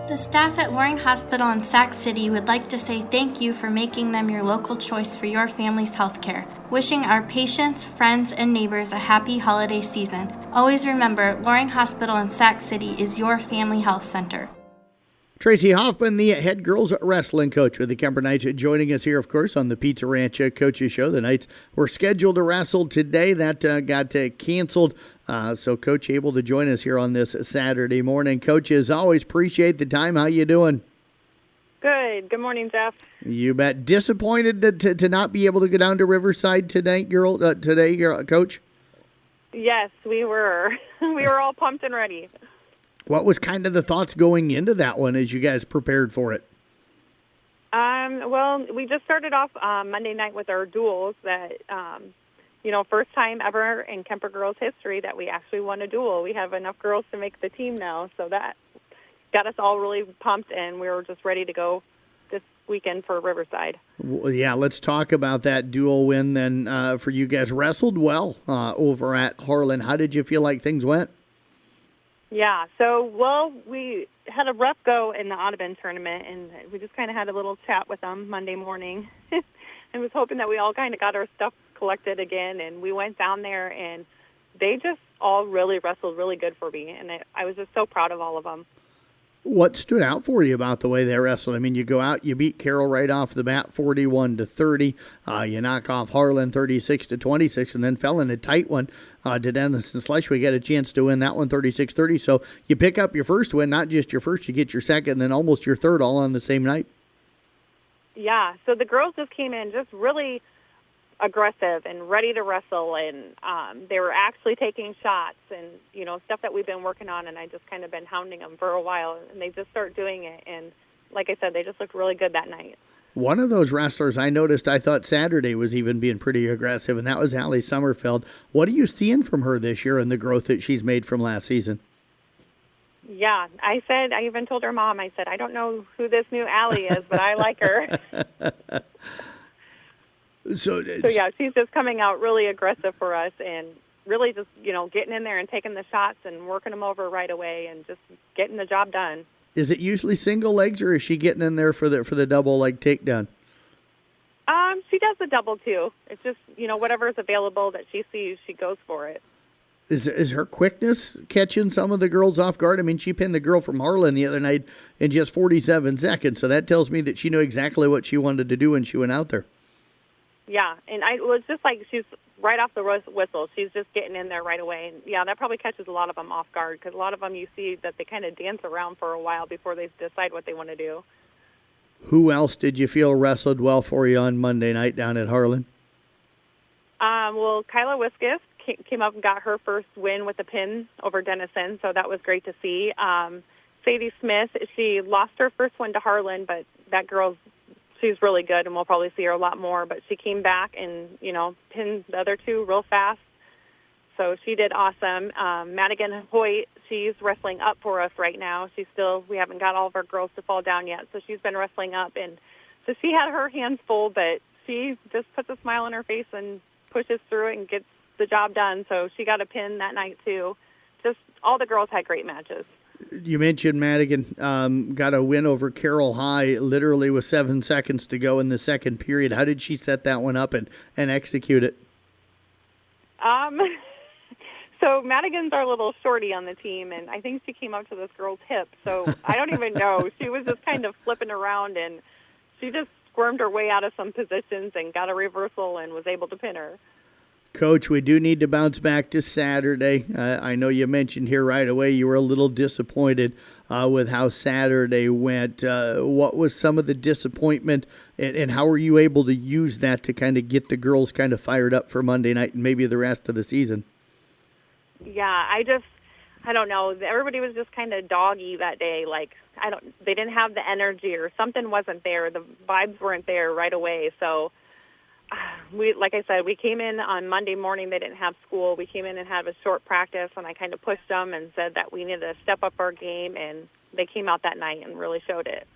The staff at Loring Hospital in Sac City would like to say thank you for making them your local choice for your family's health care. Wishing our patients, friends, and neighbors a happy holiday season. Always remember, Loring Hospital in Sac City is your family health center. Tracy Hoffman, the head girls wrestling coach with the Kemper Knights, joining us here, of course, on the Pizza Ranch Coaches Show. The Knights were scheduled to wrestle today. That got canceled. So Coach able to join us here on this Saturday morning. Coach, as always, appreciate the time. How you doing? Good. Good morning, Jeff. You bet. Disappointed to not be able to go down to Riverside today, Coach? Yes, we were. We were all pumped and ready. What was kind of the thoughts going into that one as you guys prepared for it? Well, we just started off Monday night with our duels that, first time ever in Kemper girls history that we actually won a duel. We have enough girls to make the team now, so that got us all really pumped, and we were just ready to go this weekend for Riverside. Well, yeah, let's talk about that duel win then for you guys. Wrestled well over at Harlan. How did you feel like things went? Yeah, we had a rough go in the Audubon tournament, and we just kind of had a little chat with them Monday morning and was hoping that we all kind of got our stuff collected again, and we went down there, and they just all really wrestled really good for me, and I was just so proud of all of them. What stood out for you about the way they wrestled? I mean, you go out, you beat Carroll right off the bat, 41-30. You knock off Harlan 36-26, and then fell in a tight one to Denison Schleswig. Got a chance to win that one 36-30. So you pick up your first win, not just your first, you get your second, and then almost your third all on the same night. Yeah, so the girls just came in just really aggressive and ready to wrestle, and they were actually taking shots and stuff that we've been working on, and I just kind of been hounding them for a while, and they just start doing it, and like I said, they just looked really good that night. One of those wrestlers I noticed, I thought Saturday was even being pretty aggressive, and that was Allie Sommerfeld. What are you seeing from her this year and the growth that she's made from last season? Yeah, I even told her mom, I said, I don't know who this new Allie is, but I like her. So yeah, she's just coming out really aggressive for us and really just, getting in there and taking the shots and working them over right away and just getting the job done. Is it usually single legs, or is she getting in there for the double leg takedown? She does the double too. It's just, whatever is available that she sees, she goes for it. Is her quickness catching some of the girls off guard? I mean, she pinned the girl from Harlan the other night in just 47 seconds, so that tells me that she knew exactly what she wanted to do when she went out there. Yeah, and it was just like she's right off the whistle. She's just getting in there right away. And, yeah, that probably catches a lot of them off guard because a lot of them you see that they kind of dance around for a while before they decide what they want to do. Who else did you feel wrestled well for you on Monday night down at Harlan? Well, Kyla Wiskus came up and got her first win with a pin over Denison, so that was great to see. Sadie Smith, she lost her first one to Harlan, but that she's really good, and we'll probably see her a lot more. But she came back and, pinned the other two real fast. So she did awesome. Madigan Hoyt, she's wrestling up for us right now. We haven't got all of our girls to fall down yet, so she's been wrestling up. And so she had her hands full, but she just puts a smile on her face and pushes through it and gets the job done. So she got a pin that night, too. Just all the girls had great matches. You mentioned Madigan got a win over Carroll High literally with 7 seconds to go in the second period. How did she set that one up and execute it? So Madigan's our little shorty on the team, and I think she came up to this girl's hip. So I don't even know. She was just kind of flipping around, and she just squirmed her way out of some positions and got a reversal and was able to pin her. Coach, we do need to bounce back to Saturday. I know you mentioned here right away you were a little disappointed with how Saturday went. What was some of the disappointment, and how were you able to use that to kind of get the girls kind of fired up for Monday night and maybe the rest of the season? Yeah, I don't know. Everybody was just kind of doggy that day. They didn't have the energy, or something wasn't there. The vibes weren't there right away. So like I said, we came in on Monday morning. They didn't have school. We came in and had a short practice, and I kind of pushed them and said that we needed to step up our game, and they came out that night and really showed it.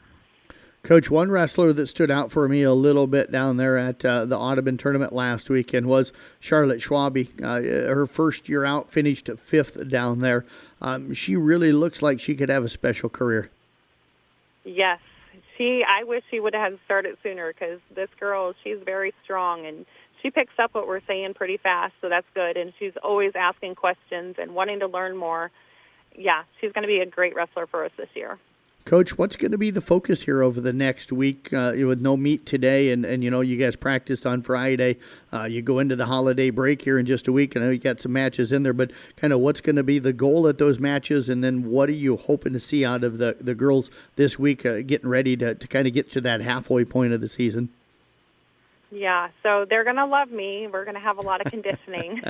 Coach, one wrestler that stood out for me a little bit down there at the Audubon tournament last weekend was Charlotte Schwabe. Her first year out, finished 5th down there. She really looks like she could have a special career. Yes. I wish she would have started sooner because this girl, she's very strong, and she picks up what we're saying pretty fast, so that's good. And she's always asking questions and wanting to learn more. Yeah, she's going to be a great wrestler for us this year. Coach, what's going to be the focus here over the next week with no meet today and you guys practiced on Friday. You go into the holiday break here in just a week. I know you got some matches in there, but kind of what's going to be the goal at those matches, and then what are you hoping to see out of the girls this week getting ready to kind of get to that halfway point of the season? Yeah, so they're going to love me. We're going to have a lot of conditioning.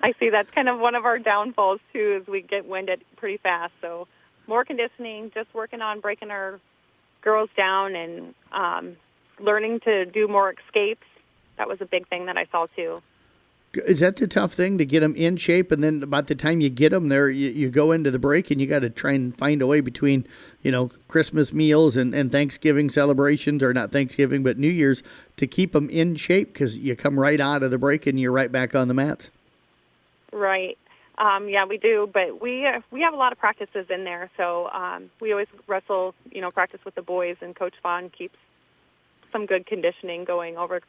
I see that's kind of one of our downfalls, too, is we get winded pretty fast. So more conditioning, just working on breaking our girls down and learning to do more escapes. That was a big thing that I saw, too. Is that the tough thing, to get them in shape, and then about the time you get them there, you go into the break and you got to try and find a way between, Christmas meals and Thanksgiving celebrations, or not Thanksgiving, but New Year's, to keep them in shape because you come right out of the break and you're right back on the mats? Right. Yeah, we do, but we have a lot of practices in there, so we always wrestle, practice with the boys, and Coach Vaughn keeps some good conditioning going over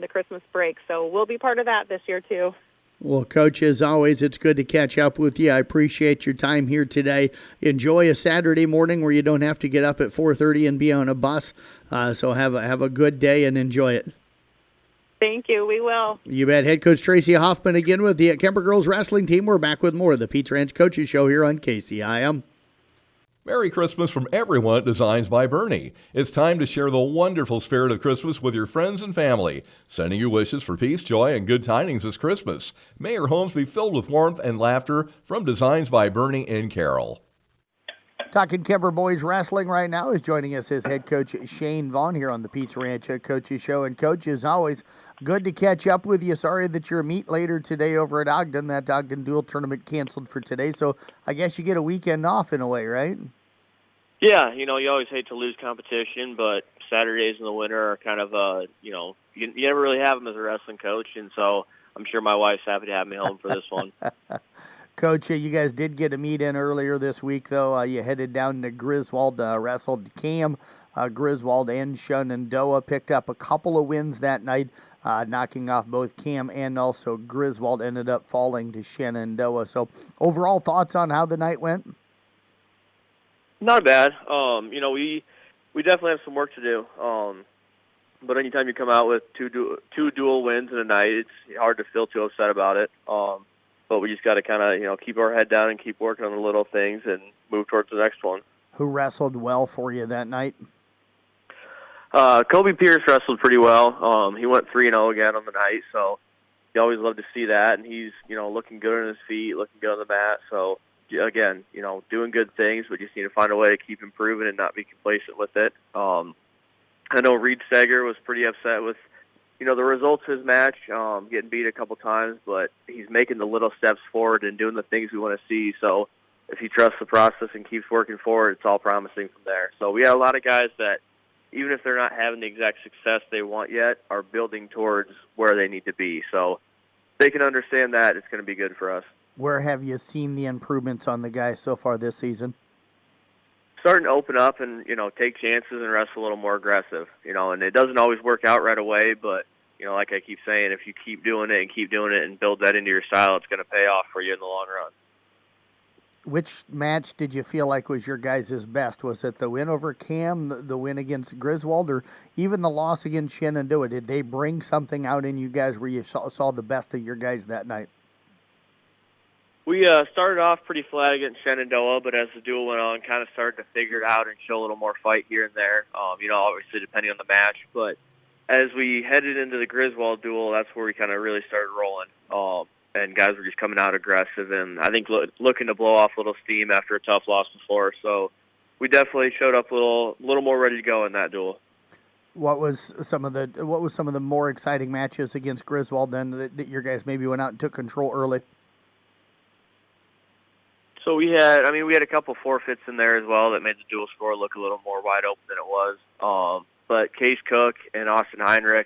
the Christmas break, so we'll be part of that this year too. Well, Coach, as always, it's good to catch up with you. I appreciate your time here today. Enjoy a Saturday morning where you don't have to get up at 4:30 and be on a bus, so have a good day and enjoy it. Thank you. We will. You bet. Head coach Tracy Hoffman again with the Kemper Girls Wrestling Team. We're back with more of the Pizza Ranch Coaches Show here on KCIM. Merry Christmas from everyone at Designs by Bernie. It's time to share the wonderful spirit of Christmas with your friends and family. Sending you wishes for peace, joy, and good tidings this Christmas. May your homes be filled with warmth and laughter from Designs by Bernie in Carroll. Talking Kemper Boys Wrestling right now is joining us as head coach Shane Vaughn here on the Pizza Ranch Coaches Show. And Coach, as always, good to catch up with you. Sorry that you're a meet later today over at Ogden. That Ogden Dual tournament canceled for today, so I guess you get a weekend off in a way, right? Yeah, you always hate to lose competition, but Saturdays in the winter are kind of, you never really have them as a wrestling coach, and so I'm sure my wife's happy to have me home for this one. Coach, you guys did get a meet in earlier this week, though. You headed down to Griswold, wrestled Cam. Griswold and Shenandoah picked up a couple of wins that night, knocking off both Cam and also Griswold. Ended up falling to Shenandoah. So overall thoughts on how the night went? Not bad. We definitely have some work to do. But anytime you come out with two dual wins in a night, it's hard to feel too upset about it. But we just got to kind of, keep our head down and keep working on the little things and move towards the next one. Who wrestled well for you that night? Kobe Pierce wrestled pretty well. He went 3-0 again on the night, so you always love to see that. And he's, looking good on his feet, looking good on the mat. So, again, doing good things, but just need to find a way to keep improving and not be complacent with it. I know Reed Steger was pretty upset with, the results of his match, getting beat a couple times, but he's making the little steps forward and doing the things we want to see. So if he trusts the process and keeps working forward, it's all promising from there. So we have a lot of guys that, even if they're not having the exact success they want yet, are building towards where they need to be. So they can understand that, it's going to be good for us. Where have you seen the improvements on the guys so far this season? Starting to open up and, take chances and wrestle a little more aggressive, and it doesn't always work out right away, but, like I keep saying, if you keep doing it and build that into your style, it's going to pay off for you in the long run. Which match did you feel like was your guys' best? Was it the win over Cam, the win against Griswold, or even the loss against Shenandoah? Did they bring something out in you guys where you saw the best of your guys that night? We started off pretty flat against Shenandoah, but as the duel went on, kind of started to figure it out and show a little more fight here and there, obviously depending on the match. But as we headed into the Griswold duel, that's where we kind of really started rolling. And guys were just coming out aggressive and I think looking to blow off a little steam after a tough loss before. So we definitely showed up a little more ready to go in that duel. What was some of the more exciting matches against Griswold then that your guys maybe went out and took control early? So we had a couple forfeits in there as well that made the dual score look a little more wide open than it was. But Case Cook and Austin Heinrichs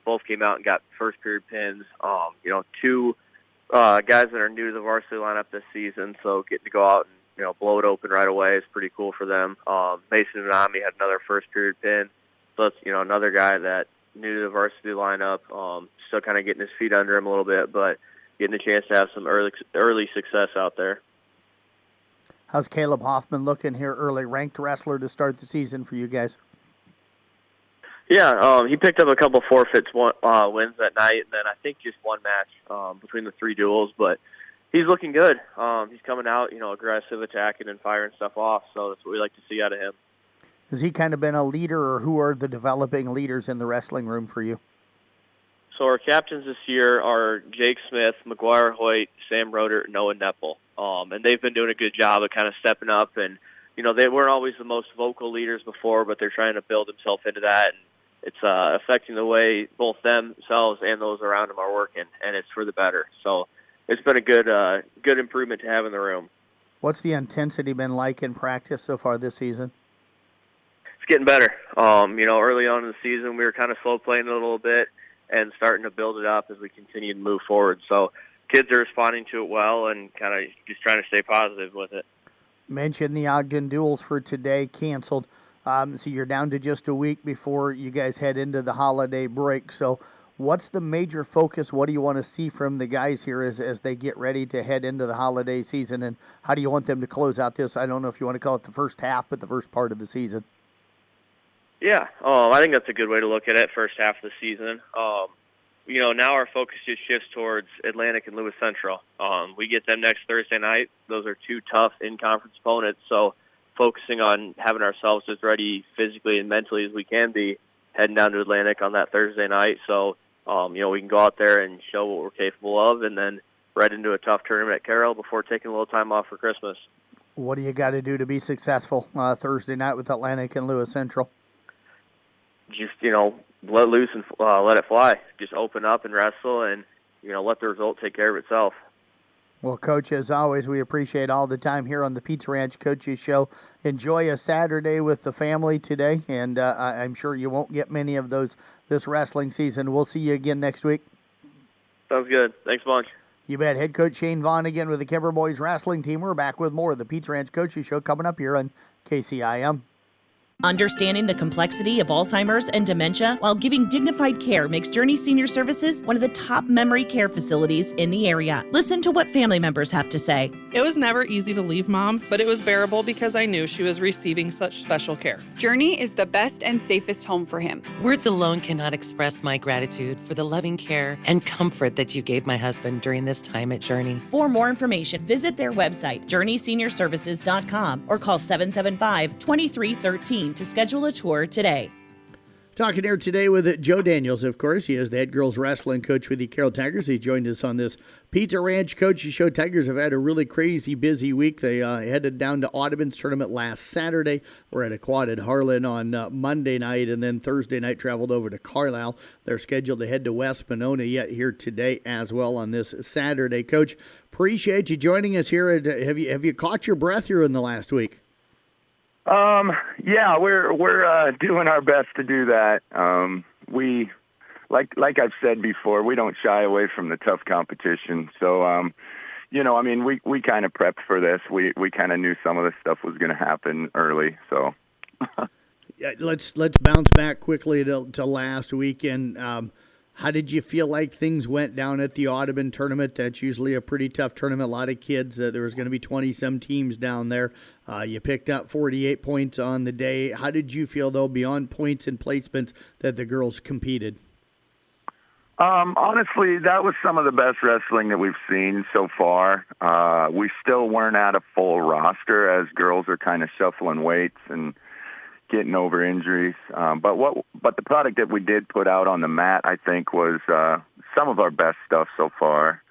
both came out and got first period pins. Two guys that are new to the varsity lineup this season, so getting to go out and blow it open right away is pretty cool for them. Mason Anami had another first period pin, so that's another guy that new to the varsity lineup, still kind of getting his feet under him a little bit, but getting a chance to have some early success out there. How's Caleb Hoffman looking here early, ranked wrestler to start the season for you guys? Yeah, he picked up a couple forfeits wins that night, and then I think just one match between the three duels. But he's looking good. He's coming out, aggressive, attacking, and firing stuff off. So that's what we like to see out of him. Has he kind of been a leader, or who are the developing leaders in the wrestling room for you? So our captains this year are Jake Smith, McGuire Hoyt, Sam Roder, and Noah Neppel. And they've been doing a good job of kind of stepping up. And, they weren't always the most vocal leaders before, but they're trying to build themselves into that. And it's affecting the way both themselves and those around them are working, and it's for the better. So it's been a good improvement to have in the room. What's the intensity been like in practice so far this season? It's getting better. Early on in the season, we were kind of slow playing it a little bit and starting to build it up as we continue to move forward. So kids are responding to it well and kind of just trying to stay positive with it. Mentioned the Ogden duels for today canceled. So you're down to just a week before you guys head into the holiday break. So what's the major focus? What do you want to see from the guys here as they get ready to head into the holiday season? And how do you want them to close out this? I don't know if you want to call it the first half, but the first part of the season. Yeah, I think that's a good way to look at it, first half of the season. Now our focus just shifts towards Atlantic and Lewis Central. We get them next Thursday night. Those are two tough in-conference opponents, so focusing on having ourselves as ready physically and mentally as we can be heading down to Atlantic on that Thursday night. So, we can go out there and show what we're capable of and then right into a tough tournament at Carroll before taking a little time off for Christmas. What do you got to do to be successful Thursday night with Atlantic and Lewis Central? Just, let loose and let it fly. Just open up and wrestle and, let the result take care of itself. Well, Coach, as always, we appreciate all the time here on the Pizza Ranch Coaches Show. Enjoy a Saturday with the family today, and I'm sure you won't get many of those this wrestling season. We'll see you again next week. Sounds good. Thanks a bunch. You bet. Head coach Shane Vaughn again with the Kemper Boys wrestling team. We're back with more of the Pizza Ranch Coaches Show coming up here on KCIM. Understanding the complexity of Alzheimer's and dementia while giving dignified care makes Journey Senior Services one of the top memory care facilities in the area. Listen to what family members have to say. It was never easy to leave Mom, but it was bearable because I knew she was receiving such special care. Journey is the best and safest home for him. Words alone cannot express my gratitude for the loving care and comfort that you gave my husband during this time at Journey. For more information, visit their website, JourneySeniorServices.com, or call 775-2313 to schedule a tour today. Talking here today with Joe Daniels, of course. He is the head girls wrestling coach with the Carroll Tigers. He joined us on this Pizza Ranch Coaches Show. Tigers have had a really crazy busy week. They headed down to Audubon's tournament last Saturday. We're at a quad at Harlan on Monday night, and then Thursday night traveled over to Carlisle. They're scheduled to head to West Monona yet here today as well on this Saturday. Coach, appreciate you joining us here. Have you caught your breath here in the last week? Yeah, we're doing our best to do that. We, like I've said before, we don't shy away from the tough competition. So, we kind of prepped for this. We kind of knew some of this stuff was going to happen early. So, yeah, let's bounce back quickly to last weekend. How did you feel like things went down at the Audubon tournament? That's usually a pretty tough tournament. A lot of kids. There was going to be 20-some teams down there. You picked up 48 points on the day. How did you feel, though, beyond points and placements, that the girls competed? Honestly, that was some of the best wrestling that we've seen so far. We still weren't at a full roster as girls are kind of shuffling weights and getting over injuries. But the product that we did put out on the mat, I think, was some of our best stuff so far.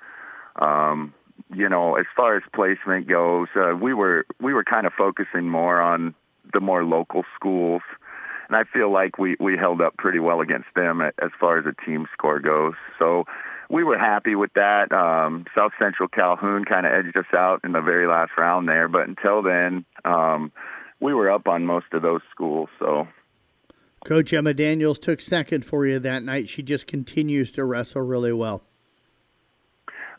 As far as placement goes, we were kind of focusing more on the more local schools, and I feel like we held up pretty well against them as far as the team score goes. So we were happy with that. South Central Calhoun kind of edged us out in the very last round there, but until then, we were up on most of those schools. So, Coach Emma Daniels took second for you that night. She just continues to wrestle really well.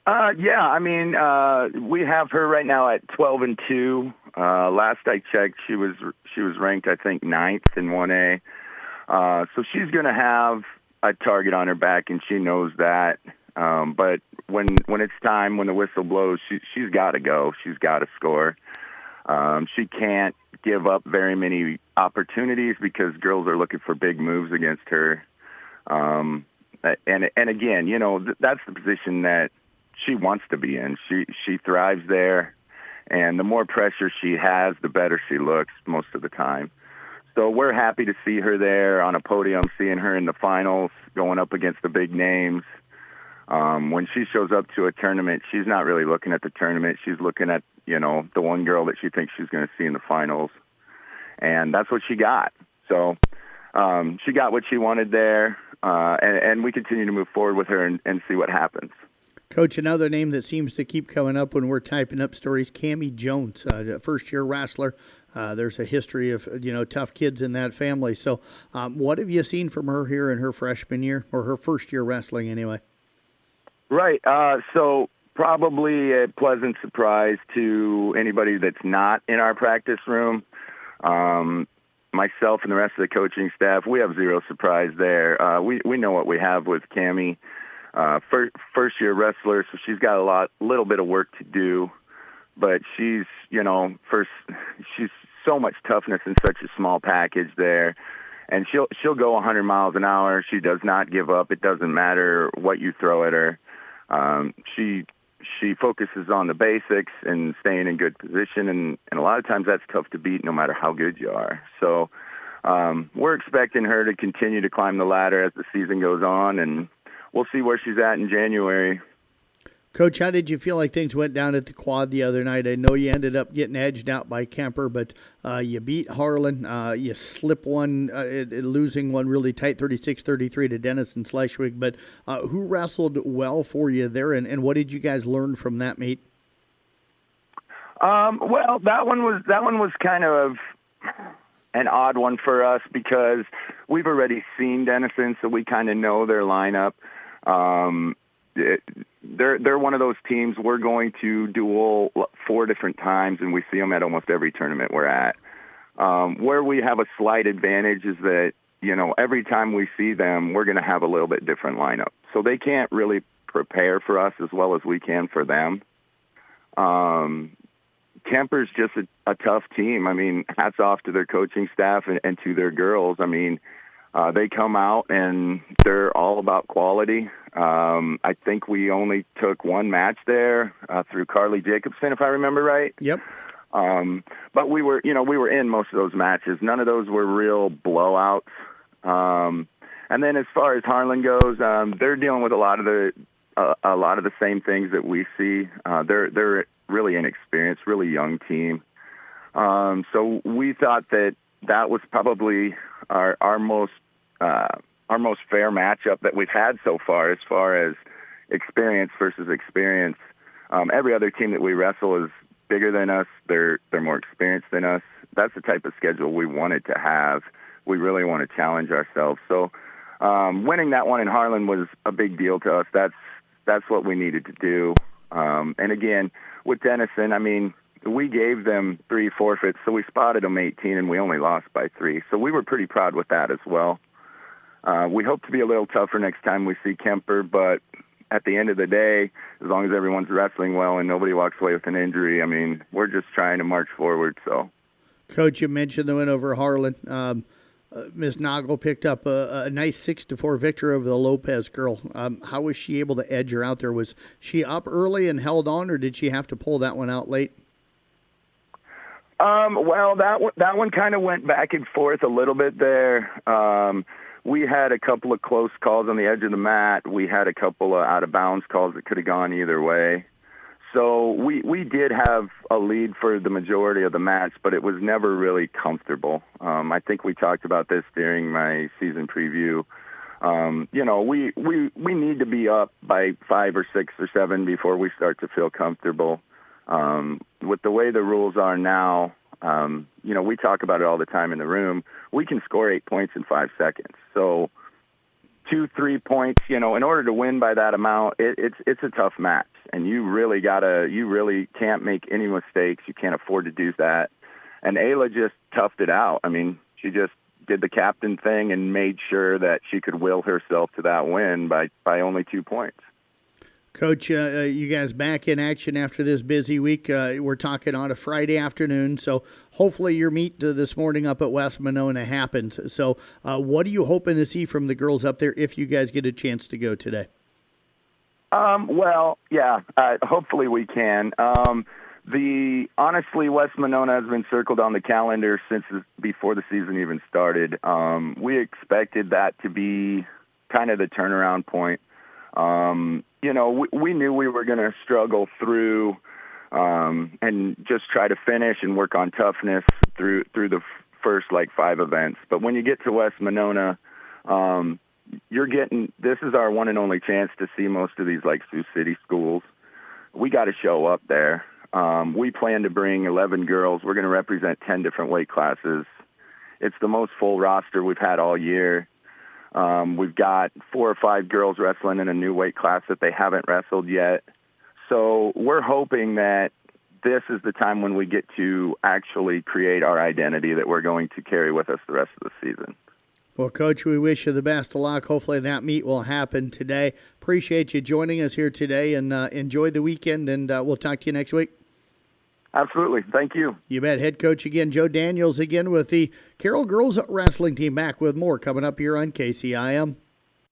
We have her right now at 12-2. Last I checked, she was ranked, I think, 9th in 1A. So she's going to have a target on her back, and she knows that. But when it's time, when the whistle blows, she's got to go. She's got to score. She can't give up very many opportunities because girls are looking for big moves against her. And again, that's the position that she wants to be in. She thrives there, and the more pressure she has, the better she looks most of the time. So we're happy to see her there on a podium, seeing her in the finals, going up against the big names. When she shows up to a tournament, she's not really looking at the tournament. She's looking at, the one girl that she thinks she's going to see in the finals. And that's what she got. So she got what she wanted there, and we continue to move forward with her and see what happens. Coach, another name that seems to keep coming up when we're typing up stories, Cammie Jones, first-year wrestler. There's a history of, tough kids in that family. So what have you seen from her here in her freshman year, or her first year wrestling anyway? Right. So probably a pleasant surprise to anybody that's not in our practice room. Myself and the rest of the coaching staff, we have zero surprise there. We know what we have with Cammie. First-year wrestler, so she's got a little bit of work to do. But she's so much toughness in such a small package there. And she'll go 100 miles an hour. She does not give up. It doesn't matter what you throw at her. She focuses on the basics and staying in good position, and a lot of times that's tough to beat no matter how good you are. So we're expecting her to continue to climb the ladder as the season goes on, and we'll see where she's at in January. Coach, how did you feel like things went down at the quad the other night? I know you ended up getting edged out by Kemper, but you beat Harlan. You slip one, losing one really tight, 36-33 to Denison Schleswig. But who wrestled well for you there, and what did you guys learn from that meet? Well, that one was kind of an odd one for us because we've already seen Denison, so we kind of know their lineup. They're one of those teams we're going to duel 4 different times, and we see them at almost every tournament we're at. Where we have a slight advantage is that, every time we see them, we're going to have a little bit different lineup. So they can't really prepare for us as well as we can for them. Kemper's just a tough team. I mean, hats off to their coaching staff and to their girls. I mean, they come out and they're all about quality. I think we only took one match there through Carly Jacobson, if I remember right. Yep. But we were in most of those matches. None of those were real blowouts. And then as far as Harlan goes, they're dealing with a lot of the same things that we see. They're really inexperienced, really young team. So we thought that was probably our most fair matchup that we've had so far, as far as experience versus experience. Every other team that we wrestle is bigger than us. They're more experienced than us. That's the type of schedule we wanted to have. We really want to challenge ourselves. So winning that one in Harlan was a big deal to us. That's what we needed to do. And again, with Denison, I mean, we gave them 3 forfeits, so we spotted them 18, and we only lost by 3. So we were pretty proud with that as well. We hope to be a little tougher next time we see Kemper, but at the end of the day, as long as everyone's wrestling well and nobody walks away with an injury, I mean, we're just trying to march forward. So, Coach, you mentioned the win over Harlan. Ms. Noggle picked up a nice 6-4 victory over the Lopez girl. How was she able to edge her out there? Was she up early and held on, or did she have to pull that one out late? Well, that one kind of went back and forth a little bit there. We had a couple of close calls on the edge of the mat. We had a couple of out-of-bounds calls that could have gone either way. So we did have a lead for the majority of the match, but it was never really comfortable. I think we talked about this during my season preview. We need to be up by 5 or 6 or 7 before we start to feel comfortable. With the way the rules are now, we talk about it all the time in the room. We can score 8 points in 5 seconds. So 2-3 points, in order to win by that amount, it's a tough match. And you really can't make any mistakes. You can't afford to do that. And Ayla just toughed it out. I mean, she just did the captain thing and made sure that she could will herself to that win by only 2 points. Coach, you guys back in action after this busy week. We're talking on a Friday afternoon, so hopefully your meet this morning up at West Monona happens. So what are you hoping to see from the girls up there if you guys get a chance to go today? Hopefully we can. Honestly, West Monona has been circled on the calendar since before the season even started. We expected that to be kind of the turnaround point. We knew we were going to struggle through and just try to finish and work on toughness through the first 5 events. But when you get to West Monona, this is our one and only chance to see most of these Sioux City schools. We got to show up there. We plan to bring 11 girls. We're going to represent 10 different weight classes. It's the most full roster we've had all year. We've got 4 or 5 girls wrestling in a new weight class that they haven't wrestled yet. So we're hoping that this is the time when we get to actually create our identity that we're going to carry with us the rest of the season. Well, Coach, we wish you the best of luck. Hopefully that meet will happen today. Appreciate you joining us here today, and enjoy the weekend, and we'll talk to you next week. Absolutely. Thank you. You bet. Head coach again, Joe Daniels, again with the Carroll Girls Wrestling Team. Back with more coming up here on KCIM.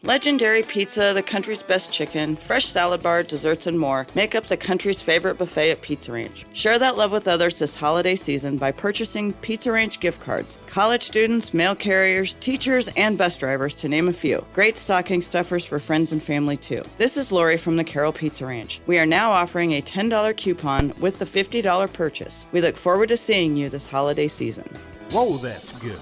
Legendary Pizza, the country's best chicken, fresh salad bar, desserts, and more make up the country's favorite buffet at Pizza Ranch. Share that love with others this holiday season by purchasing Pizza Ranch gift cards. College students, mail carriers, teachers, and bus drivers, to name a few. Great stocking stuffers for friends and family, too. This is Lori from the Carroll Pizza Ranch. We are now offering a $10 coupon with the $50 purchase. We look forward to seeing you this holiday season. Whoa, that's good.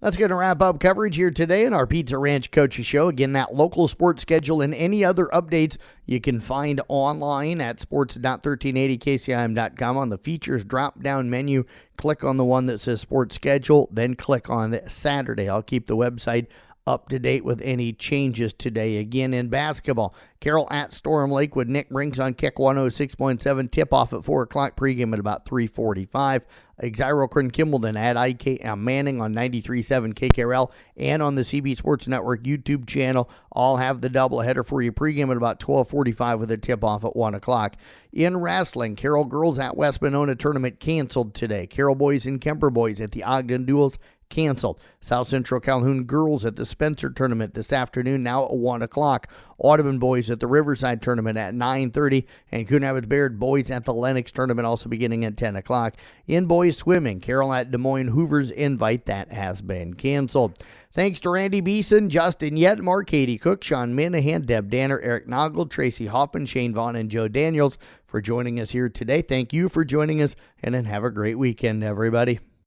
That's going to wrap up coverage here today in our Pizza Ranch Coaches Show. Again, that local sports schedule and any other updates you can find online at sports.1380kcim.com. On the features drop-down menu, click on the one that says sports schedule, then click on Saturday. I'll keep the website up to date with any changes today. Again, in basketball, Carroll at Storm Lake with Nick Brinks on Kick 106.7. Tip-off at 4 o'clock, pregame at about 3:45. Exiro Kimballton at IK Manning on 93.7 KKRL and on the CB Sports Network YouTube channel. All have the doubleheader for you. Pregame at about 12:45 with a tip-off at 1 o'clock. In wrestling, Carroll girls at West Monona tournament canceled today. Carroll boys and Kemper boys at the Ogden Duels canceled. South Central Calhoun girls at the Spencer tournament this afternoon, now at 1 o'clock. Audubon boys at the Riverside tournament at 9:30, and Coon Rapids Bayard boys at the Lennox tournament also beginning at 10 o'clock. In boys swimming, Carroll at Des Moines Hoover's invite that has been canceled. Thanks to Randy Beeson, Justin Yetmar, Katie Cook, Sean Minahan, Deb Danner, Eric Noggle, Tracy Hoffman, Shane Vaughn, and Joe Daniels for joining us here today. Thank you for joining us, and then have a great weekend, everybody.